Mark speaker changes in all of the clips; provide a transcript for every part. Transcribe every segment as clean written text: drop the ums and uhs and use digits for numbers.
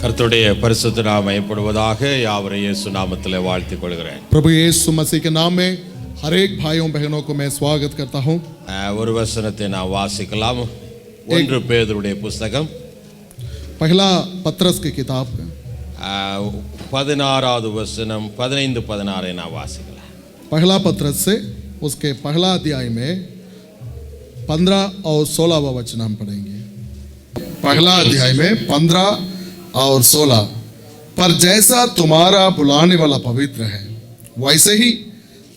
Speaker 1: கர்த்தருடைய பரிசுத்த நாமம் மகிமைப்படுவதாக. யாவரையும் இயேசு நாமத்திலே வாழ்த்திக் கொள்கிறேன்.
Speaker 2: प्रभु यीशु मसीह के नाम में हर एक भाइयों बहनों को मैं स्वागत करता हूं।
Speaker 1: ஒரு வசனத்தை நாம் வாசிக்கலாம். 1 பேதுருடைய புத்தகம்
Speaker 2: पहला पत्रस की किताब
Speaker 1: 16வது வசனம் 15-16 நாம் வாசிக்கலாம்.
Speaker 2: पहला पत्रस से उसके पहला अध्याय में 15 और 16वां वचन हम पढ़ेंगे। पहला अध्याय में 15 और 16। पर जैसा तुम्हारा बुलाने वाला पवित्र है, वैसे ही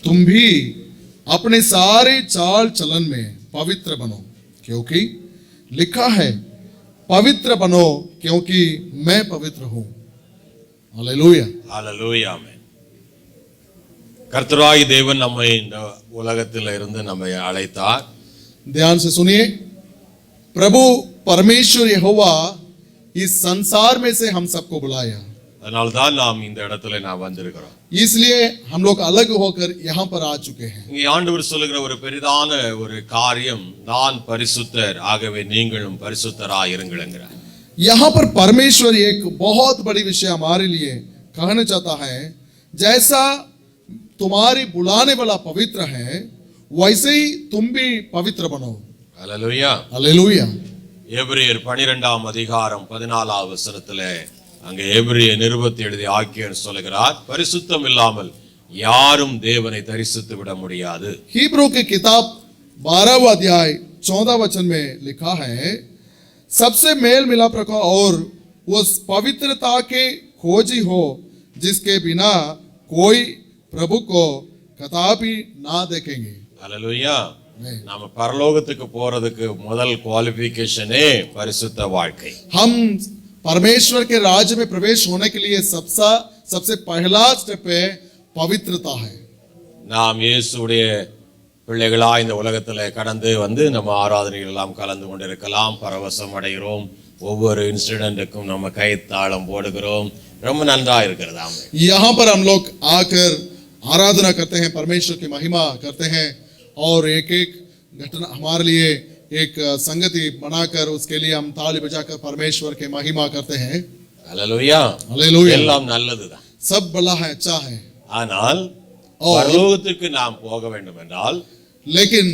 Speaker 2: तुम भी अपने सारे चाल चलन में पवित्र बनो, क्योंकि लिखा है, पवित्र बनो क्योंकि मैं पवित्र हूं। हालेलुया,
Speaker 1: हालेलुया, आमेन. கர்த்தராகிய தேவன் நம்மை இந்த உலகத்தில் இருந்து நம்மை அழைத்தார்.
Speaker 2: ध्यान से सुनिए, प्रभु परमेश्वर यहोवा इस संसार में से हम सबको बुलाया,
Speaker 1: அதனால்தான் நாம் இந்த இடத்துல நாம் வந்திருக்கிறோம்.
Speaker 2: इसलिए हम लोग अलग होकर यहाँ पर आ चुके हैं।
Speaker 1: இங்கே ஆண்டவர் சொல்லுகிற ஒரு பெரிதான ஒரு காரியம், நான் பரிசுத்தர் ஆகவே நீங்களும் பரிசுத்தராய் இருங்கள்ங்கறார்.
Speaker 2: यहाँ पर परमेश्वर एक बहुत बड़ी विषय हमारे लिए कहना चाहता है, जैसा तुम्हारी बुलाने वाला पवित्र है, वैसे ही तुम भी पवित्र बनो।
Speaker 1: Hallelujah,
Speaker 2: hallelujah.
Speaker 1: எபிரேயர் 12ஆம் அதிகாரம் 14ஆவது வசனத்திலே அங்கே எபிரேய நிருபத்தை எழுதி ஆக்கியர் சொல்கிறார், பரிசுத்தம் இல்லாமல் யாரும் தேவனை தரிசித்து விட முடியாது.
Speaker 2: हिब्रू की किताब 12वां अध्याय 14 वचन में लिखा है, सबसे मेल मिलाप रखो और उस पवित्रता के खोजी हो जिसके बिना कोई प्रभु को कदापि ना देखेंगे।
Speaker 1: हालेलुया. நாம பரலோகத்துக்கு போறதுக்கு முதல் குவாலிஃபிகேஷனே பரிசுத்த வாழ்க்கை.
Speaker 2: हम परमेश्वर के राज्य में प्रवेश होने के लिए सबसे पहला स्टेप है पवित्रता है।
Speaker 1: நாம் இயேசுவுடைய பிள்ளைகளா இந்த உலகத்துல கடந்து வந்து நம்ம ஆராதனைகள் எல்லாம் கலந்து கொண்டிருக்கலாம், பரவசம் அடைகிறோம், ஒவ்வொரு இன்சிடென்ட்டுக்கும் நம்ம கைத்தாளம் போடுகிறோம், ரொம்ப நன்றா இருக்கிறது.
Speaker 2: यहाँ पर हम लोग आकर आराधना करते हैं, परमेश्वर की महिमा करते हैं और एक एक घटना हमारे लिए एक संगति बनाकर उसके लिए हम ताली बजाकर परमेश्वर के महिमा करते हैं।
Speaker 1: Hallelujah,
Speaker 2: hallelujah.
Speaker 1: எல்லாம் நல்லதுதான்,
Speaker 2: सब भला है, अच्छा है।
Speaker 1: ஆனால் பரலோகத்துக்கு நாம் போக வேண்டும் என்றால்,
Speaker 2: लेकिन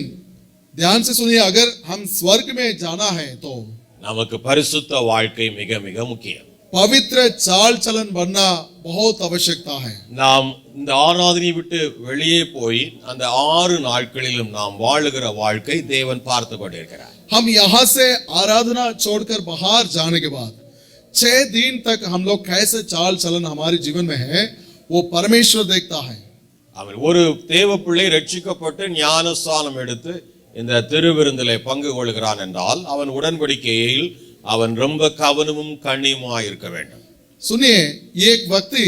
Speaker 2: ध्यान से सुनिए, अगर हम स्वर्ग में जाना है तो
Speaker 1: நமக்கு பரிசுத்த வாழ்க்கை மிக மிக முக்கியம்.
Speaker 2: पवित्र चाल चलन बनना बहुत आवश्यकता है।
Speaker 1: நாம் இந்த ஆராதனை விட்டு வெளியே போய் அந்த 6 நாட்களிலும் நாம் வாழுகிற வாழ்க்கை தேவன் பார்த்து கொண்டிருக்கிறார்.
Speaker 2: हम यहाँ से आराधना छोड़कर बाहर जाने के बाद 6 दिन तक हम लोग कैसे चाल चलन हमारे जीवन में है, वो परमेश्वर देखता है।
Speaker 1: அவன் ஒரு தேவ பிள்ளை ரட்சிக்கப்பட்டு ஞானஸ்நானம் எடுத்து இந்த திருவிருந்திலே பங்கு கொள்கிறான் என்றால் அவன் உடன்படிக்கையில் அவன் ரொம்ப கவனமும் கண்ணியமாய் இருக்க வேண்டும்.
Speaker 2: सुनिए, एक व्यक्ति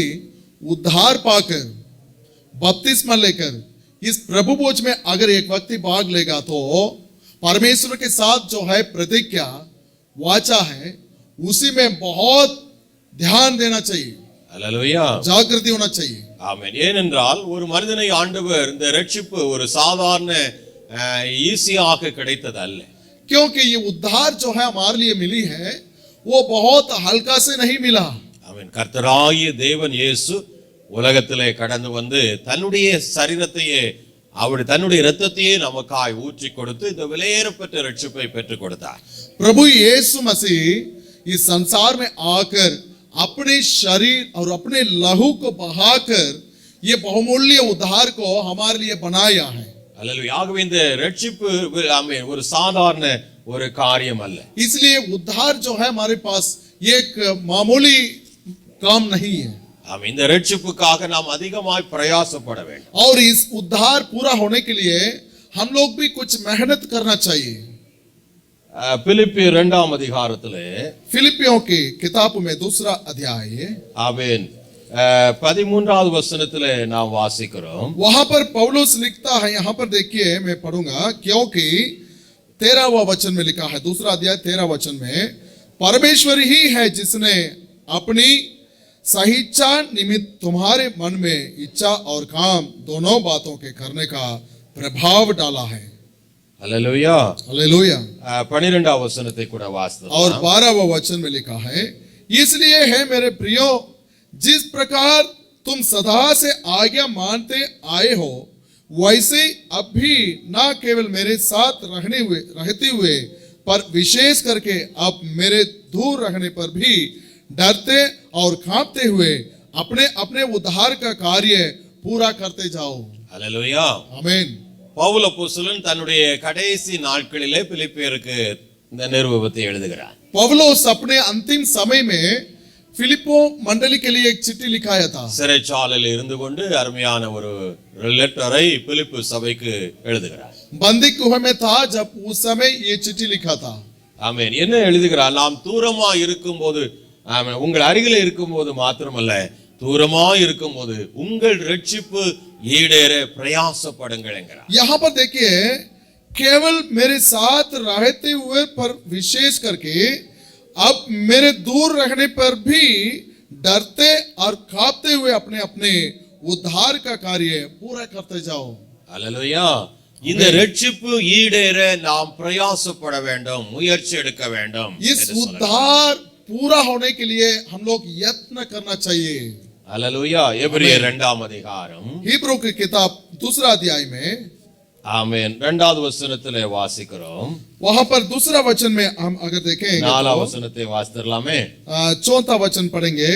Speaker 2: उद्धार पाकर बपतिस्मा लेकर इस प्रभु भोज में अगर एक व्यक्ति भाग लेगा तो परमेश्वर के साथ जो है प्रतिज्ञा वाचा है, उसी में बहुत ध्यान देना चाहिए,
Speaker 1: हालेलुया,
Speaker 2: जागृति होना चाहिए।
Speaker 1: ஆமென். ஏனென்றால் ஒரு மனிதனை ஆண்டவர் இந்த ரட்சிப்பு ஒரு சாதாரண ஈஸியாக கிடைத்தது அல்ல.
Speaker 2: क्योंकि ये उद्धार जो है हमारे लिए मिली है, वो बहुत हल्का से नहीं मिला।
Speaker 1: ஆமென். கர்த்தராகிய தேவன் இயேசு உலகத்திலே கடந்து வந்து தன்னுடைய சரீரத்தையே தன்னுடைய இரத்தத்தையே நமக்காய் ஊற்றி கொடுத்து இந்த விலையேறப்பட்ட ரட்சிப்பை பெற்றுக் கொடுத்தார்.
Speaker 2: प्रभु यीशु मसीह इस संसार में आकर अपने शरीर और अपने लहू को बहाकर ये बहुमूल्य उद्धार को हमारे लिए बनाया है।
Speaker 1: அல்லேலூயா. ஆகவே இந்த ரட்சிப்பு ஆமென் ஒரு சாதாரண ஒரு காரியம் அல்ல.
Speaker 2: इसलिए उद्धार जो है हमारे पास एक मामूली काम नहीं है।
Speaker 1: ஆமென். இந்த ரட்சிப்புக்காக நாம் அதிகமாய் பிரயாசப்பட வேண்டும்.
Speaker 2: और इस उद्धार पूरा होने के लिए हम लोग भी कुछ मेहनत करना चाहिए।
Speaker 1: பிலிப்பியர் 2ஆம் அதிகாரத்திலே
Speaker 2: फिलिपियों की किताब में 2रा अध्याय
Speaker 1: ஆமென் 13வது வசனத்திலே நாம் வாசிக்கிறோம்.
Speaker 2: वहां पर पौलुस लिखता है, यहां पर देखिए, मैं पढ़ूंगा, क्योंकि 13वां वचन में लिखा है, 2रा अध्याय 13 वचन में, परमेश्वर ही है जिसने अपनी सहिच्छा निमित्त तुम्हारे मन में इच्छा और काम दोनों बातों के करने का प्रभाव डाला है।
Speaker 1: அல்லேலூயா.
Speaker 2: हालेलुया।
Speaker 1: 12வது வசனத்தை கூட வாசித்தோம்.
Speaker 2: और 12वां वचन में लिखा है, इसलिए है मेरे प्रियो, जिस प्रकार तुम सदा से आज्ञा मानते आए हो, वैसे अब भी ना केवल मेरे साथ रहते हुए पर विशेष करके अब मेरे दूर रहने पर भी डरते और कांपते हुए अपने अपने उद्धार का कार्य पूरा करते जाओ।
Speaker 1: அல்லேலூயா.
Speaker 2: आमीन।
Speaker 1: பவுல் அப்போஸ்தலன் தன்னுடைய கடைசி நாட்களிலே பிலிப்பியருக்கு இந்த நிருபத்தை எழுதுகிறார்.
Speaker 2: पौलुस अपने अंतिम समय में फिलिप्पो मंडली के लिए एक चिट्ठी लिखाया था।
Speaker 1: சிறைச்சாலையில் இருந்து கொண்டு அருமையான ஒரு லெட்டரை பிலிப்பு சபைக்கு எழுதுகிறார்.
Speaker 2: बंदी गुहा में था जब उस समय ये चिट्ठी लिखा था।
Speaker 1: ஆமென். என்ன எழுதுகிறார்? நாம் தூரமா இருக்கும்போது, ஆமென், உங்கள் அருகிலே இருக்கும்போது மாத்திரமல்ல, தூரமா இருக்கும்போது உங்கள் ரட்சிப்பு ஈடேற பிரயாசப்படுங்கள் என்கிறார்.
Speaker 2: यहाँ पर देखिए, केवल मेरे साथ रहते हुए पर विशेष करके अब मेरे दूर रहने पर भी डरते और कांपते हुए अपने अपने उद्धार का कार्य पूरा करते जाओ।
Speaker 1: அல்லேலூயா. இந்த ரட்சிப்பு ஈடேற நாம் பிரயாசப்பட வேண்டும், முயற்சி எடுக்க வேண்டும்.
Speaker 2: इस उद्धार पूरा होने के लिए हम लोग यत्न करना चाहिए।
Speaker 1: அல்லேலூயா. எபிரேயர் 2ஆம் அதிகாரம்,
Speaker 2: हिब्रू की किताब 2 अध्याय में,
Speaker 1: ஆமென், 2வது வசனத்திலே வாசிக்கிறோம்.
Speaker 2: वहां पर 2 वचन में हम अगर देखेंगे
Speaker 1: 4ஆம் வசனத்தை வாசித்தரலாமே.
Speaker 2: 4 वचन पढ़ेंगे,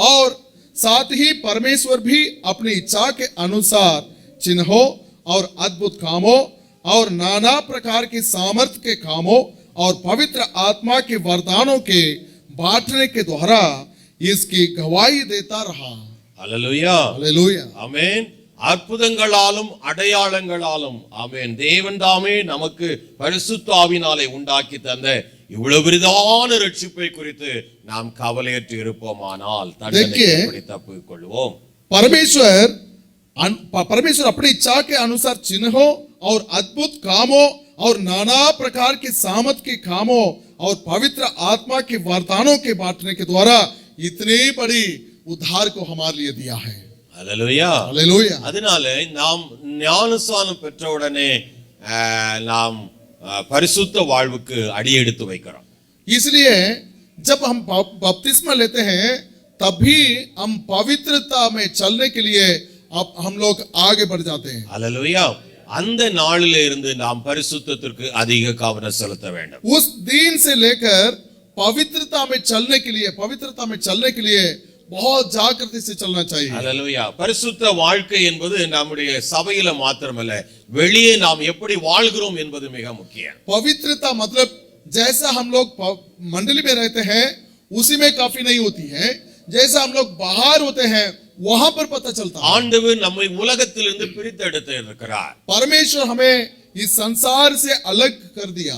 Speaker 2: और साथ ही परमेश्वर भी अपनी इच्छा के अनुसार चिन्हों और अद्भुत कामों और नाना प्रकार के सामर्थ्य के कामों और पवित्र आत्मा के वरदानों के बांटने के द्वारा इसकी गवाही देता रहा।
Speaker 1: அல்லேலூயா.
Speaker 2: हालेलुया।
Speaker 1: ஆமென். அற்புதங்களாலும் அடையாளங்களாலும், ஆமென், தேவன் தாமே நமக்கு பரிசுத்த ஆவியினாலே உண்டாக்கி தந்த இவ்வளவு பெரிதான ரட்சிப்பை குறித்து நாம் கவலையற்று இருப்போமானால் தண்டனையை தப்பிக் கொள்வோம்.
Speaker 2: परमेश्वर अपनी इच्छा के अनुसार चिन्हों और अद्भुत कामों और नाना प्रकार के सामर्थ के कामों और पवित्र आत्मा के वरदानों के बांटने के द्वारा इतनी बड़ी उद्धार को हमारे लिए दिया है।
Speaker 1: அல்லேலூயா.
Speaker 2: हालेलुया।
Speaker 1: அதனால நாம் ஞானஸ்நானம் பெற்றவுடனே நாம் பரிசுத்த வாழ்வுக்கு அடியெடுத்து வைக்கிறோம்.
Speaker 2: इसलिए जब हम बपतिस्मा लेते हैं तभी हम पवित्रता में चलने के लिए अब हम लोग आगे बढ़ जाते हैं।
Speaker 1: அல்லேலூயா. அந்த நாளிலே இருந்து நாம் பரிசுத்தத்திற்கு அதிக கவனம் செலுத்த வேண்டும்.
Speaker 2: उस दिन से लेकर पवित्रता में चलने के लिए बहुत जागृति से चलना चाहिए।
Speaker 1: அல்லேலூயா. பரிசுத்த வாழ்க்கை என்பது நம்முடைய சபையில மாத்திரமல்ல, வெளியே நாம் எப்படி வாழ்கிறோம் என்பது மிக முக்கியம்.
Speaker 2: पवित्रता मतलब जैसा हम लोग मंडली में रहते हैं उसी में काफी नहीं होती है, जैसा हम लोग बाहर होते हैं वहां पर पता चलता है।
Speaker 1: ஆண்டவர் நம்மை உலகத்திலிருந்து பிரித்தெடுத்து இருக்கிறார்.
Speaker 2: परमेश्वर हमें इस संसार से अलग कर दिया।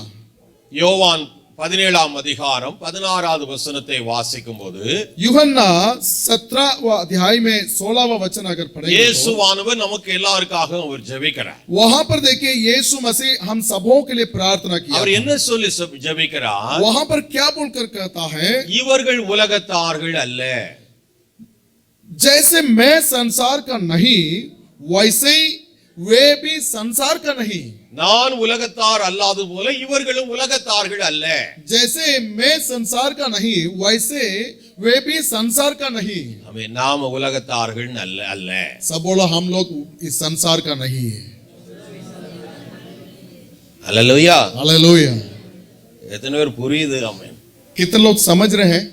Speaker 1: யோவான் 17ஆம் அதிகாரம் 16வது வசனத்தை வாசிக்கும்போது,
Speaker 2: यूहन्ना 17वां अध्याय में 16वां वचन अगर पढ़ेंगे
Speaker 1: இயேசுவானவர் நமக்கு எல்லாருக்காக அவர் ஜெபிக்கிறார்.
Speaker 2: वहां पर देखिए यीशु मसीह हम सबों के लिए प्रार्थना किया।
Speaker 1: அவர் என்ன சொல்லி ஜெபிக்கிறார்?
Speaker 2: वहां पर क्या बोलकर कहता है,
Speaker 1: இவர்கள் உலகத்தார்கள் அல்ல,
Speaker 2: जैसे मैं संसार का नहीं वैसे ही वे भी संसार का नहीं।
Speaker 1: நான் உலகத்தார் அல்லாது போல இவர்களும் உலகத்தார்கள் அல்ல.
Speaker 2: जैसे मैं संसार का नहीं वैसे वे भी संसार का नहीं।
Speaker 1: हमें नाम உலகத்தார்கள் அல்ல.
Speaker 2: सब बोला हम लोग इस संसार का नहीं है।
Speaker 1: हालेलुया.
Speaker 2: हालेलुया।
Speaker 1: எத்தனை பேர் புரியுது? ஆமென்.
Speaker 2: कितने लोग समझ रहे हैं?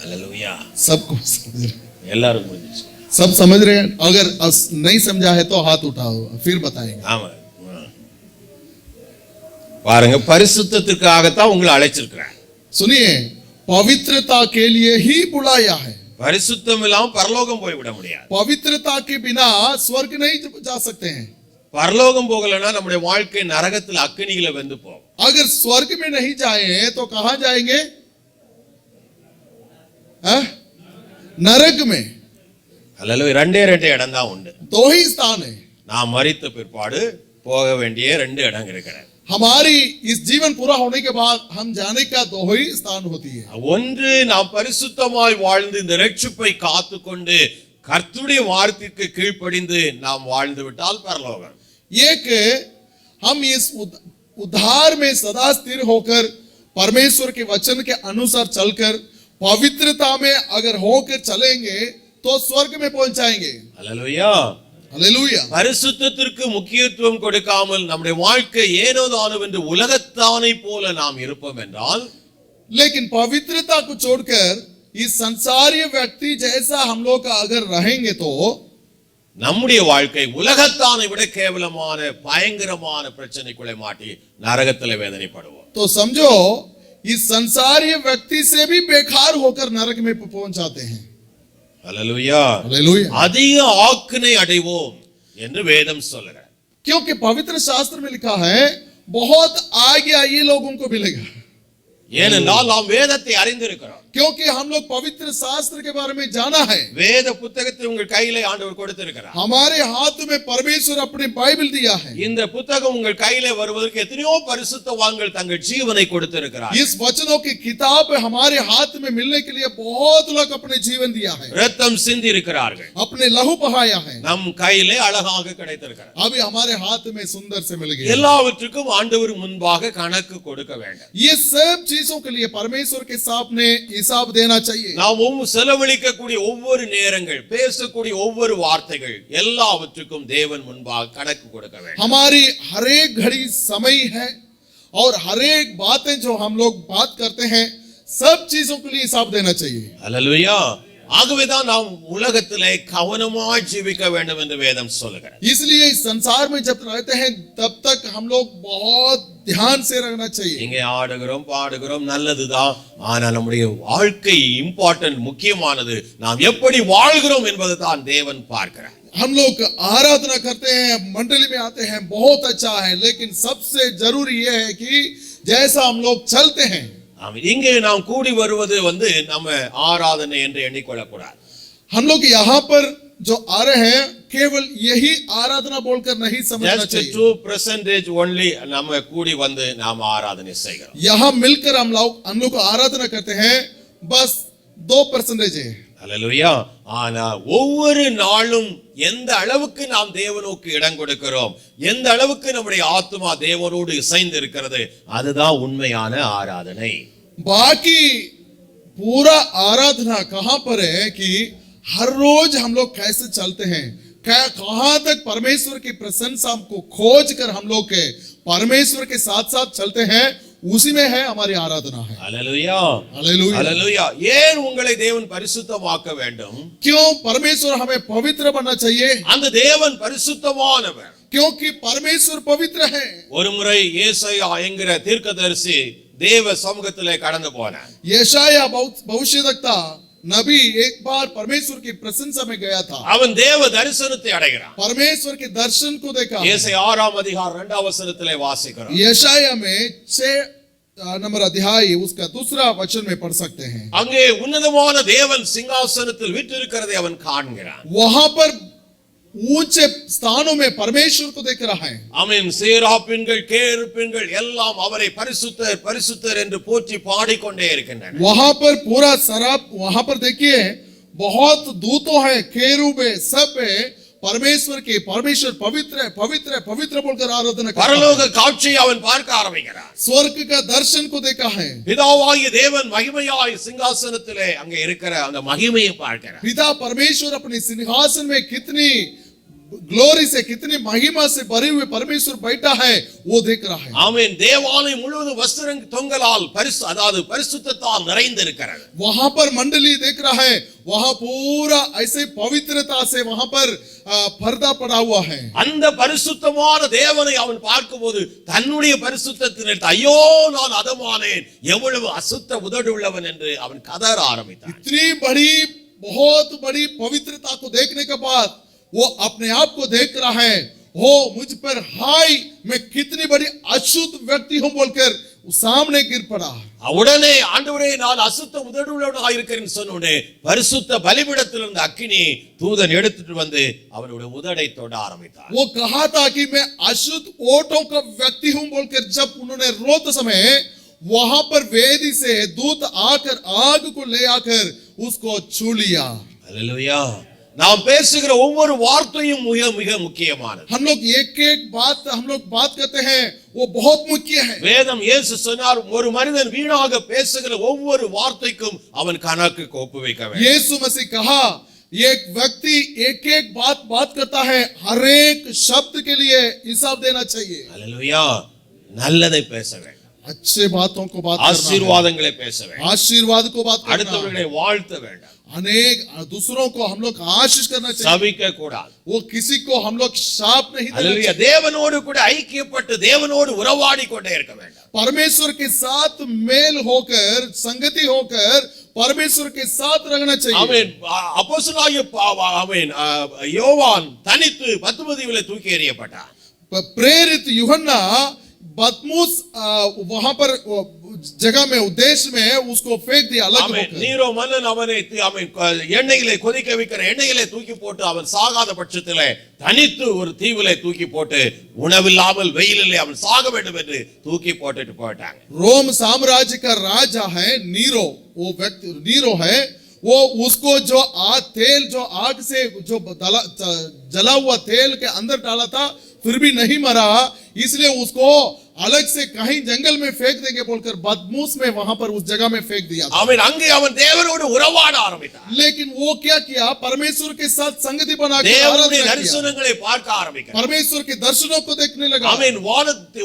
Speaker 1: हालेलुया.
Speaker 2: सबको समझ रहे हैं?
Speaker 1: எல்லாரும் புரிஞ்சுச்சு.
Speaker 2: सब समझ रहे हैं? अगर नहीं समझा है तो हाथ उठाओ, फिर बताएंगे।
Speaker 1: ஆமா. பாருங்க, பரிசுத்தத்திற்காகத்தான் உங்களை அழைச்சிருக்கிறார்.
Speaker 2: सुनिए, पवित्रता के लिए ही बुलाया है।
Speaker 1: பரிசுத்தம் இல்லாம பரலோகம் போய் விட முடியாது.
Speaker 2: पवित्रता के बिना स्वर्ग नहीं जा सकते हैं।
Speaker 1: பரலோகம் போகலன்னா நம்முடைய வாழ்க்கை நரகத்தில் அக்கினியில வெந்து போகும்.
Speaker 2: अगर स्वर्ग में नहीं जाए तो कहां जाएंगे? नरक में।
Speaker 1: அல்லேலூயா. ரெண்டே இடம் தான் உண்டு.
Speaker 2: दो ही स्थान है।
Speaker 1: நாம் மரித்த பிற்பாடு போக வேண்டிய 2 இடம் இருக்கிறது.
Speaker 2: हमारी इस जीवन पूरा होने के बाद हम जाने का दो ही स्थान होती है।
Speaker 1: ஒன்று நாம் பரிசுத்தமாய் வாழ்ந்து இந்த ரட்சிப்பை காத்துக்கொண்டு கர்த்தருடைய வார்த்தைக்கு கீழ்ப்படிந்து நாம் வாழ்ந்து விட்டால் பரலோகம்.
Speaker 2: एक हम इस उद्धार में सदा स्थिर होकर परमेश्वर के वचन के अनुसार चलकर पवित्रता में अगर होकर चलेंगे तो स्वर्ग में पहुंच जाएंगे।
Speaker 1: அல்லேலூயா.
Speaker 2: हालेलुया।
Speaker 1: பரிசுத்தத்திற்கு முக்கியத்துவம் கொடுக்காமல் நம்முடைய வாழ்க்கை ஏனோதானவென்று உலகத்தானை போல நாம் இருப்போம் என்றால்,
Speaker 2: लेकिन पवित्रता को छोड़कर इस संसारीय व्यक्ति जैसा हम लोग का अगर रहेंगे तो
Speaker 1: நம்முடைய வாழ்க்கை உலகத்தானை விட கேவலமான பயங்கரமான பிரச்சனைக்குள்ளே மாட்டி நரகத்தில் வேதனைப்படுவோம்.
Speaker 2: तो समझो इस संसारीय व्यक्ति से भी बेकार होकर नरक में पहुंच जाते हैं।
Speaker 1: அல்லேலூயா.
Speaker 2: हालेलुया।
Speaker 1: அதிக ஆக்கினை அடைவோம் என்று வேதம் சொல்லுகிறது.
Speaker 2: क्योंकि पवित्र शास्त्र में लिखा है बहुत आज्ञा ये लोगों को मिलेगा।
Speaker 1: ஏனென்றால் நாம் வேதத்தை அறிந்திருக்கிறோம்.
Speaker 2: क्योंकि हम लोग पवित्र शास्त्र के बारे में जाना है।
Speaker 1: வேத புத்தகத்தை உங்கள் கையிலே ஆண்டவர் கொடுத்திருக்கிறார்.
Speaker 2: हमारे हाथ में परमेश्वर अपनी बाइबल दिया है।
Speaker 1: இந்த புத்தகம் உங்கள் கையிலே வருவதற்கு எத்தனையோ பரிசுத்தவான்கள் தங்கள் ஜீவனை கொடுத்திருக்கிறார்.
Speaker 2: इस वचनों की किताब हमारे हाथ में मिलने के लिए बहुत लोग अपने जीवन दिया है,
Speaker 1: ரத்தம் சிந்தி இருக்கிறார்கள்.
Speaker 2: अपने लहू बहाया है।
Speaker 1: நம் கையிலே அழகாக கிடைத்திருக்கிறார்.
Speaker 2: अभी हमारे हाथ में सुंदर से मिल गए।
Speaker 1: எல்லாவற்றுக்கும் ஆண்டவர் முன்பாக கணக்கு கொடுக்க வேண்டும்.
Speaker 2: ये सब चीजों के लिए परमेश्वर के सामने हिसाब देना चाहिए।
Speaker 1: நாம் செலவழிக்கக்கூடிய ஒவ்வொரு நேரங்கள், பேசக்கூடிய ஒவ்வொரு வார்த்தைகள் எல்லாவற்றுக்கும் தேவன் முன்பாக கணக்கு கொடுக்க வேண்டும்.
Speaker 2: हमारी हर एक घड़ी समय है और हर एक बातें जो हम लोग बात करते हैं सब चीजों के लिए हिसाब देना चाहिए।
Speaker 1: அல்லேலூயா. ஆகவேதான் நாம் உலகத்திலே கவனமாய் ஜீவிக்க வேண்டும் என்று வேதம் சொல்லுகிறது.
Speaker 2: इसलिए इस संसार में जब रहते हैं तब तक हम लोग बहुत ध्यान से रहना चाहिए।
Speaker 1: இங்கே ஆடுகிறோம், பாடுகிறோம், நல்லதுதான். ஆனால் நம்முடைய வாழ்க்கை இம்பார்ட்டன்ட், முக்கியமானது நாம் எப்படி வாழ்கிறோம் என்பதை தான் தேவன் பார்க்கிறார்.
Speaker 2: हम लोग आराधना करते हैं, मंडली में आते हैं, बहुत अच्छा है, लेकिन सबसे जरूरी यह है कि जैसा हम लोग चलते हैं।
Speaker 1: இங்கே நாம் கூடி வருவது நம்ம ஆராதனை என்று எண்ணிக்கொள்ளக்கூடாது.
Speaker 2: हम लोग यहाँ पर जो आ रहे हैं केवल यही आराधना बोलकर नहीं समझना
Speaker 1: Just
Speaker 2: चाहिए।
Speaker 1: 2% only நம்ம கூடி நாம் ஆராதனை செய்கிறோம்.
Speaker 2: यहाँ मिलकर हम लोग आराधना करते हैं, बस 2% है।
Speaker 1: அல்லேலூயா. ஆனா ஒவ்வொரு நாளும் எந்த அளவுக்கு நாம் தேவனுக்கு இடம் கொடுக்கிறோம், எந்த அளவுக்கு நம்முடைய ஆத்துமா தேவனோடு இசைந்து இருக்கிறது, அதுதான் உண்மையான ஆராதனை.
Speaker 2: बाकी पूरा आराधना कहां पर है कि हर रोज हम लोग कैसे चलते हैं, कहां तक परमेश्वर की प्रशंसा को खोज कर हम लोग के परमेश्वर के साथ साथ चलते हैं, उसी में है हमारी आराधना है।
Speaker 1: அல்லேலூயா.
Speaker 2: हालेलुया।
Speaker 1: அல்லேலூயா. ஏன் உங்களை தேவன் பரிசுத்தமாக்க வேண்டும்?
Speaker 2: क्यों परमेश्वर हमें पवित्र बनना चाहिए?
Speaker 1: அந்த தேவன் பரிசுத்தமானவர்.
Speaker 2: क्योंकि परमेश्वर पवित्र है।
Speaker 1: ஒருமுறை ஏசாயா என்கிற தீர்க்கதரிசி தேவ சமூகத்திலே கடந்து போனார்.
Speaker 2: यशाया भविष्यद्वक्ता नबी एक बार परमेश्वर की प्रशंसा में गया था।
Speaker 1: அவன் தேவ தரிசனத்தை அடைகிறான்.
Speaker 2: परमेश्वर के दर्शन को देखा।
Speaker 1: ஏசாயா 6 அதிகாரம் 2 வசனத்திலே வாசிக்கிறோம்.
Speaker 2: यशाया में 6 नंबर अध्याय उसका 2 वचन में पढ़ सकते हैं।
Speaker 1: அங்கே உன்னதமான தேவன் சிங்காசனத்தில் வீற்றிருக்கிறதை அவன் காண்கிறான்.
Speaker 2: वहां पर ऊंचे स्थानों में परमेश्वर को देख रहा है।
Speaker 1: ஆமென். சேராபீன்கள், கேருபீன்கள் எல்லாம் அவரை பரிசுத்தர் பரிசுத்தர் என்று போற்றி பாடிக்கொண்டே இருக்கின்றனர்.
Speaker 2: वहां पर पूरा सराब, वहां पर देखिए बहुत दूतों है, केरूब है, सब है, परमेश्वर के परमेश्वर पवित्र है, पवित्र है, पवित्र बोलकर आराधना करता है।
Speaker 1: பரலோக காட்சியை அவன் பார்க்க ஆரம்பிக்கிறான்.
Speaker 2: स्वर्ग का दर्शन को देखा है।
Speaker 1: பிதாவாகிய தேவன் மகிமையாய் சிங்காசனத்திலே அங்கே இருக்கிற அந்த மகிமையை பார்க்கிறார்.
Speaker 2: पिता परमेश्वर अपने सिंहासन में कितनी ग्लोरी से, कितनी महिमा से भरे हुए परमेश्वर बैठा है, वो देख रहा है।
Speaker 1: ஆமென். தேவாலயம் முழுவதும் வஸ்திரங் தொங்கலால் அதாவது பரிசுத்தத்தால் நிறைந்திருக்கிறது.
Speaker 2: वहां पर मंडली देख रहा है, वहां पूरा ऐसे पवित्रता से वहां पर पर्दा पड़ा हुआ है।
Speaker 1: அந்த பரிசுத்தமான தேவனை அவன் பார்க்கும்போது தன்னுடைய பரிசுத்தத்தினை ஐயோ நான் அதமானேன், எவ்வளவு அசுத்த உதடு உள்ளவன் என்று அவன் கதற ஆரம்பித்தான்.
Speaker 2: इतनी बड़ी, बहुत बड़ी पवित्रता को देखने के बाद वो अपने आप को देख रहा है, हो मुझ पर हाय, मैं कितनी बड़ी अशुद्ध व्यक्ति हूं बोलकर सामने गिर पड़ा।
Speaker 1: உடனே ஆண்டவரே நான் அசுத்த உதடுள்ளவனாக இருக்கிறேன்னு சொன்ன உடனே பரிசுத்த பலிபீடத்திலிருந்து அக்கினி தூதன் எடுத்துட்டு வந்து அவனுடைய உதடை தொட ஆரம்பித்தார்.
Speaker 2: वो कहा था कि मैं अशुद्ध ओठों का व्यक्ति हूं बोलकर जब उन्होंने रोते समय वहां पर वेदी से दूत आकर आग को ले आकर उसको छू लिया।
Speaker 1: அல்லேலூயா. நாம் பேசுகிற ஒவ்வொரு வார்த்தையும் மிக மிக முக்கியமானது.
Speaker 2: हम लोग एक बात करते हैं वो बहुत मुख्य है।
Speaker 1: வேதம் இயேசு சொன்னார் ஒரு மனிதன் வீணாக பேசுகிற ஒவ்வொரு வார்த்தைக்கும் அவன் கணக்குக்கு ஒப்பு வைக்க வேண்டும்.
Speaker 2: यीशु मसीह कहा एक व्यक्ति एक बात करता है हर एक शब्द के लिए हिसाब देना चाहिए।
Speaker 1: அல்லேலூயா. நல்லதை பேச வேண்டும்.
Speaker 2: अच्छे बातों को बात करना है।
Speaker 1: ஆசீர்வாதங்களை பேச வேண்டும்.
Speaker 2: आशीर्वाद को बात करना है।
Speaker 1: அடுத்தவர்களை வாழ்த்த வேண்டும்.
Speaker 2: अनेक दूसरों को हम लोग आशीष करना चाहिए।
Speaker 1: சபிக்க கூடாது.
Speaker 2: वो किसी को हम लोग शाप नहीं देना
Speaker 1: அல்லேலூயா.
Speaker 2: चाहिए।
Speaker 1: தேவனோடு கூட ஐக்கியப்பட்டு தேவனோடு உறவாடி கொண்டே இருக்க வேண்டும்.
Speaker 2: परमेश्वर के साथ मेल होकर संगति होकर परमेश्वर के साथ रहना चाहिए।
Speaker 1: ஆமென். அப்போஸ்தலனாகிய ஆமென் யோவான் தனித்து பத்மதீவிலே தூக்கி எறியப்பட்டார்.
Speaker 2: प्रेरित यूहन्ना बदमुस वहां पर जगह में उद्देश्य में उसको फेंक दिया अलग
Speaker 1: ஆமென்.
Speaker 2: होकर।
Speaker 1: நீரோ மன்னன் அவனை ஆமென் எண்ணெயிலே கொதிக்க வைக்கிற எண்ணெயிலே தூக்கி போட்டு அவன் சாகாத பட்சத்திலே தனித்து ஒரு தீவிலே தூக்கி போட்டு உணவில்லாமல் வெயிலிலே அவன் சாக வேண்டும் என்று தூக்கி போட்டுட்டு போயிட்டாங்க.
Speaker 2: रोम साम्राज्य का राजा है नीरो। वो व्यक्ति नीरो है। वो उसको जो तेल जो आग से जो जला हुआ तेल के अंदर डाला था फिर भी नहीं मरा, इसलिए उसको अलग से कहीं जंगल में फेंक देंगे बोलकर बदमूस में वहां पर उस जगह में फेंक दिया था।
Speaker 1: ஆமென். அங்கே அவன் தேவனோடு உறவாட ஆரம்பித்தான்.
Speaker 2: लेकिन वो क्या किया परमेश्वर के साथ संगति बना के
Speaker 1: தேவனுடைய
Speaker 2: आराधना किया।
Speaker 1: தரிசனங்களை பார்க்க ஆரம்பிக்கிறான்.
Speaker 2: परमेश्वर के दर्शनों को देखने लगा।
Speaker 1: ஆமென்.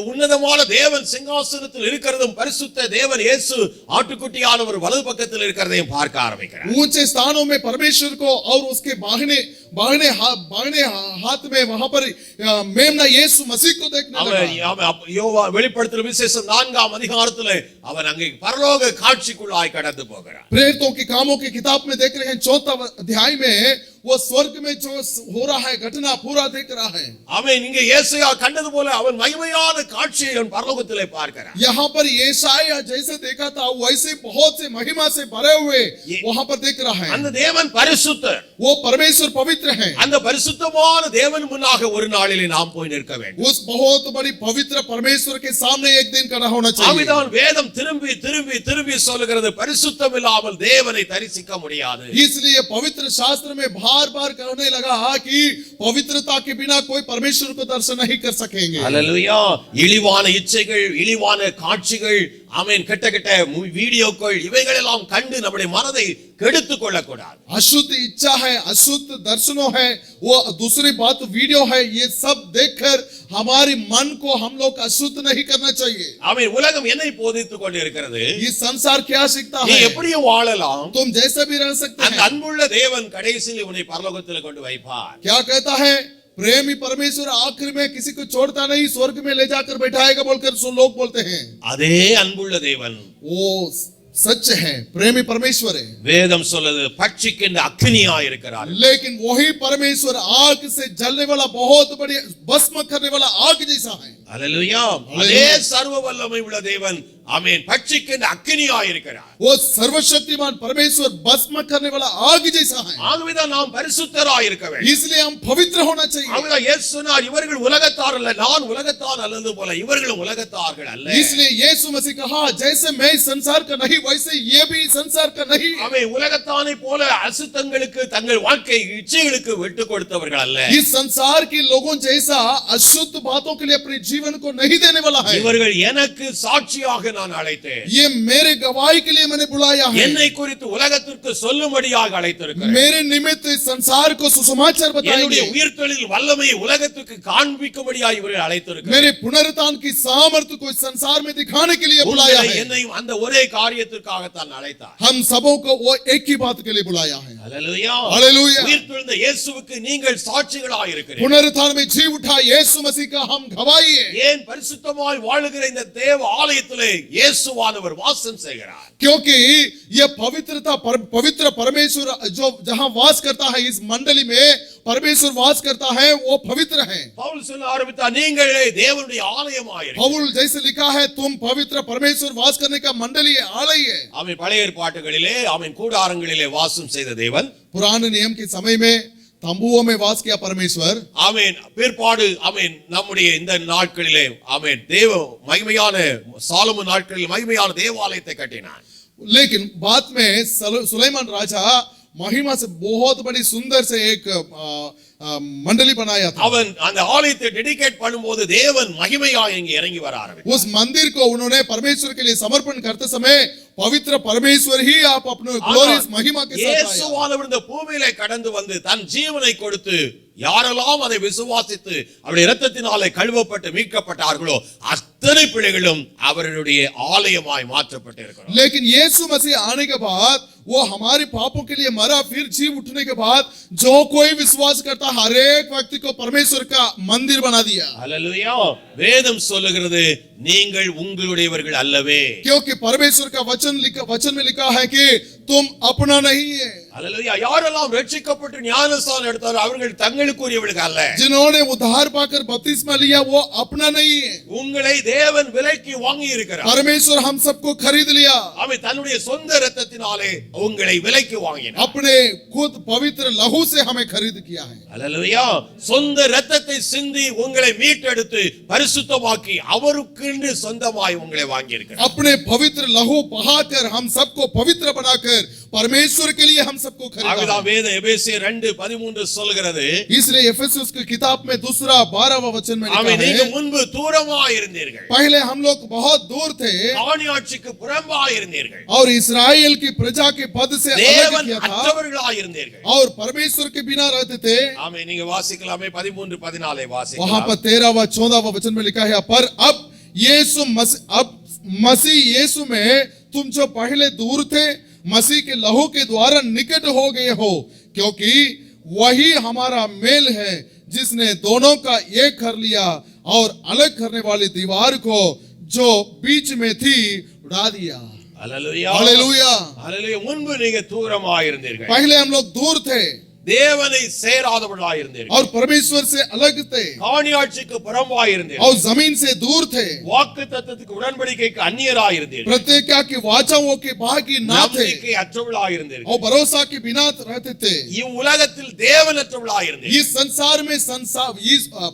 Speaker 1: உன்னதமான தேவன் சிங்காசனத்தில் இருக்கிறதும் பரிசுத்த தேவன் இயேசு ஆட்டுக்குட்டியானவர் வலது பக்கத்தில் இருக்கிறதையும் பார்க்க ஆரம்பிக்கிறார்.
Speaker 2: ऊंचे स्थानों में परमेश्वर को और उसके बाहने हाथ में वहां पर मेमना यीशु मसीह को देखने लगा।
Speaker 1: யோவான் வெளிப்படுத்தல் விசேஷம் 4ஆம் அதிகாரத்திலே அவன் அங்கே பரலோக காட்சிக்குள்ளாய் கடந்து போகிறான்.
Speaker 2: प्रेरितों के कामों की किताब में देख रहे हैं 4वां अध्याय में वो स्वर्ग में जो हो रहा है घटना पूरा देख रहा है।
Speaker 1: ஆமென். இங்கே ஏசாயா கண்டது போல அவன் மகிமையான காட்சியை அவன் பரலோகத்திலே பார்க்கிறான்.
Speaker 2: यहाँ पर यशायाह जैसे देखा था वैसे बहुत से महिमा से भरे हुए वहां पर देख रहा है।
Speaker 1: அந்த தேவன் பரிசுத்தர்.
Speaker 2: वो परमेश्वर पवित्र है।
Speaker 1: அந்த பரிசுத்தமான தேவன் முன்னாக ஒரு நாளிலே நாம் போய் நிற்க வேண்டும்.
Speaker 2: उस बहुत बड़ी पवित्र परमेश्वर के सामने एक दिन खड़ा होना चाहिए।
Speaker 1: ஆவிதான் வேதம் திரும்பி திரும்பி திரும்பி சொல்லுகிறது பரிசுத்தம் இல்லாமல் தேவனை தரிசிக்க முடியாது.
Speaker 2: इसलिए पवित्र शास्त्र में बार-बार कहने लगा कि पवित्रता के बिना कोई परमेश्वर को दर्शन नहीं कर सकेंगे।
Speaker 1: அல்லேலூயா. இழிவான இச்சைகள் இழிவான காட்சிகள் ஆமென் கெட்ட கெட்ட வீடியோக்கள் இவைகளெல்லாம் கண்டு நம்முடைய மனதை கெடுத்துக் கொள்ளக்கூடாது.
Speaker 2: अशुद्ध इच्छा है अशुद्ध दर्शनों है वो दूसरी बात वीडियो है ये सब देखकर हमारे मन को हम लोग अशुद्ध नहीं करना चाहिए।
Speaker 1: ஆமென். உலகம் என்னை போதித்துக் கொண்டிருக்கிறது.
Speaker 2: ये संसार क्या सीखता
Speaker 1: நீ
Speaker 2: है
Speaker 1: எப்படியும் வாழலாம்.
Speaker 2: तुम जैसा भी रह सकते
Speaker 1: அந்த
Speaker 2: हैं।
Speaker 1: அன்புள்ள தேவன் கடைசியில் உன்னை பரலோகத்தில் கொண்டு வைப்பார்.
Speaker 2: क्या कहता है प्रेमी परमेश्वर आखिर में किसी को छोड़ता नहीं स्वर्ग में ले जाकर बैठाएगा बोलकर लोग बोलते हैं।
Speaker 1: அதே அன்புள்ள தேவன்
Speaker 2: वो सच है प्रेमी परमेश्वर है।
Speaker 1: வேதம் சொல்லுது பட்சிக்கின்ற அக்கினியாய் இருக்கிறார்.
Speaker 2: लेकिन वही परमेश्वर आग से जलने वाला बहुत बड़ी भस्म करने वाला आग जैसा है।
Speaker 1: அல்லேலூயா. அதே சர்வ வல்லமை உள்ள தேவன் ஆமென் பட்சிக்கின்ற அக்கினியாய் இருக்கிறார்.
Speaker 2: वो सर्वशक्तिमान परमेश्वर भस्म करने वाला आग जैसा है।
Speaker 1: ஆகவேதான் நாம் பரிசுத்தராய் இருக்க வேண்டும்.
Speaker 2: इसलिए हम पवित्र होना चाहिए।
Speaker 1: ஆகவேதான் இயேசு சொன்னார் இவர்கள் உலகத்தார் அல்ல நான் உலகத்தார் அல்லது போல இவர்களும் உலகத்தார்கள் அல்ல.
Speaker 2: इसलिए यीशु मसीह कहा जैसे मैं संसार का नहीं वैसे ये भी संसार का नहीं।
Speaker 1: ஆமென். உலகத்தானை போல அசுத்தங்களுக்கு தங்கள் வாழ்க்கை இச்சைகளுக்கு விட்டு கொடுத்தவர்கள் அல்ல.
Speaker 2: इस संसार के लोगों जैसा अशुद्ध बातों के लिए अपने जीवन को नहीं देने वाला है।
Speaker 1: இவர்கள் எனக்கு சாட்சியாக நான் அழைத்தேன்.
Speaker 2: ये मेरे गवाही के लिए मैंने बुलाया है।
Speaker 1: என்னை குறித்து உலகத்திற்கு சொல்லும்படியாக அழைத்திருக்கிறேன்.
Speaker 2: मेरे निमित्त इस संसार को सुसमाचार
Speaker 1: என்னுடைய
Speaker 2: बताएंगे।
Speaker 1: உயிர்த்தெழுதல் வல்லமையை உலகத்துக்கு காண்பிக்கும்படியாக இவர்கள் அழைத்திருக்கிறார்.
Speaker 2: मेरे पुनरुत्थान की सामर्थ्य को इस संसार में दिखाने के लिए बुलाया है।
Speaker 1: என்னையும் அந்த ஒரே காரியத்திற்காகத்தான் அழைத்தார்.
Speaker 2: हम सबों को वो एक ही बात के लिए बुलाया है।
Speaker 1: அல்லேலூயா.
Speaker 2: हालेलुया।
Speaker 1: உயிர்த்தெழுந்த இயேசுவுக்கு நீங்கள் சாட்சிகளாக இருக்கிறீர்கள்.
Speaker 2: पुनरुत्थान में जी उठा यीशु मसीह का हम गवाही है।
Speaker 1: ஏன் பரிசுத்தமாய் வாழுகிற இந்த தேவ ஆலயத்திலே இயேசுவானவர் வாசம் செய்கிறார்.
Speaker 2: क्योंकि ये पवित्र परमेश्वर जो जहां वास करता है इस मंडली में परमेश्वर वास करता है वो पवित्र है।
Speaker 1: பவுல் சொல்ல ஆரம்பித்தார், நீங்களே தேவனுடைய ஆலயமாயிருங்கள்.
Speaker 2: पौल जैसे लिखा है तुम पवित्र परमेश्वर वास करने का मंडली है, आलय है।
Speaker 1: ஆமென். பழைய ஏற்பாட்டுகளிலே ஆமென் கூடாரங்களிலே வாசம் செய்த தேவன்.
Speaker 2: पुराने नियम के समय में तंबुओं में वास किया परमेश्वर।
Speaker 1: ஆமென். பிற்பாடு ஆமென் நம்முடைய இந்த நாட்களிலே ஆமென் தேவ மகிமையான சாலமோன் நாட்களில் மகிமையான தேவாலயத்தை கட்டினார்.
Speaker 2: लेकिन बाद में सुलेमान राजा महिमा से बहुत बड़ी सुंदर से एक मंडली बनाया था।
Speaker 1: அவன் அந்த ஆலயத்தை டெடிகேட் பண்ணும்போது தேவன் மகிமையாக இங்கே இறங்கி வர ஆரம்பித்தார்.
Speaker 2: उस मंदिर को उन्होंने परमेश्वर के लिए समर्पण करते समय पवित्र परमेश्वर ही आप अपने ग्लोरियस महिमा के साथ आया।
Speaker 1: இயேசுவானவர் இந்த பூமியிலே கடந்து வந்து தன் ஜீவனை கொடுத்து யாரெல்லாம் அதை விசுவாசித்து அவருடைய இரத்தத்தினாலே கழுவப்பட்டு மீட்கப்பட்டார்களோ அத்தனை பிள்ளைகளும் அவருடைய ஆலயமாய் மாற்றப்பட்டு இருக்கிறார்.
Speaker 2: लेकिन यीशु मसीह आने के बाद वो हमारे पापों के लिए मरा, फिर जी उठने के बाद जो कोई विश्वास करता हर एक व्यक्ति को परमेश्वर का मंदिर बना दिया।
Speaker 1: हालेलुया. வேதம் சொல்லுகிறது நீங்கள் உங்களுடையவர்கள் அல்லவே.
Speaker 2: क्योंकि परमेश्वर का वचन में लिखा है कि तुम अपना नहीं है।
Speaker 1: हालेलुया. யாரெல்லாம் ரட்சிக்கப்பட்டு ஞானஸ்நானம் எடுத்தாரோ அவர்கள் தங்களுக்குரியவர்கள் அல்ல.
Speaker 2: जिन्होंने उद्धार पाकर बपतिस्मा लिया वो अपना नहीं है।
Speaker 1: உங்களை தேவன் விலைக்கு வாங்கி இருக்கிறார்.
Speaker 2: परमेश्वर हम सबको खरीद लिया।
Speaker 1: அவன் தன்னுடைய சொந்த இரத்தத்தினாலே உங்களை விலைக்கு வாங்கினார்.
Speaker 2: अपने खुद पवित्र लहू से हमें खरीद किया है।
Speaker 1: हालेलुया. சொந்த இரத்தத்தை சிந்தி உங்களை மீட்டெடுத்து பரிசுத்தமாக்கி அவருக்கென்று சொந்தமாய் உங்களை வாங்கி இருக்கிறார்.
Speaker 2: अपने पवित्र लहू बहाकर हम सबको पवित्र बनाकर परमेश्वर के लिए हम सबको खरीदा।
Speaker 1: ஆகவே வேத எபேசியர் 2:13 சொல்கிறது,
Speaker 2: इसलिए एफेसुस की किताब में दूसरा 12वां वचन में लिखा
Speaker 1: நீங்க
Speaker 2: है,
Speaker 1: முன்பு தூரமாய் இருந்தீர்கள்,
Speaker 2: पहले हम लोग बहुत दूर थे
Speaker 1: காணியாட்சிக்கு புறம்பாய் இருந்தீர்கள்,
Speaker 2: और इस्राएल की प्रजा के पद से अलग
Speaker 1: தேவன்
Speaker 2: किया था
Speaker 1: அற்றவர்களாய் இருந்தீர்கள்.
Speaker 2: और परमेश्वर के बिना रहते थे।
Speaker 1: ஆமென். நீங்க வாசிக்கலாமே 13:14
Speaker 2: वहां
Speaker 1: வாசிக்கலாம்.
Speaker 2: पर 13वां 14वां वचन में लिखा है, पर अब मसीह यीशु में तुम जो पहले दूर थे मसीह के लहू के द्वारा निकट हो गए हो, क्योंकि वही हमारा मेल है जिसने दोनों का एक कर लिया और अलग करने वाली दीवार को जो बीच में थी उड़ा दिया।
Speaker 1: हालेलुया.
Speaker 2: हालेलुया।
Speaker 1: हालेलुया. முன்பு நீங்க தூரமாய் இருந்தீர்கள்,
Speaker 2: पहले हम लोग दूर थे
Speaker 1: தேவனை சேராதவர்களாய் இருந்தீர்கள்,
Speaker 2: और परमेश्वर से अलग थे
Speaker 1: காணியாட்சிக்கு புறம்பாய் இருந்தீர்கள்,
Speaker 2: और जमीन से दूर थे,
Speaker 1: வாக்குத்தத்தத்துக்கு உடன்படிக்கைக்கு அந்நியராய் இருந்தீர்கள்,
Speaker 2: प्रतिज्ञा की वाचाओं के भागी ना थे
Speaker 1: நம்பிக்கை அற்றவர்களாய் இருந்தீர்கள்,
Speaker 2: और भरोसा के बिना रहते थे।
Speaker 1: இவ்வுலகத்தில் தேவனற்றவர்களாய் இருந்தீர்கள்.
Speaker 2: इस संसार में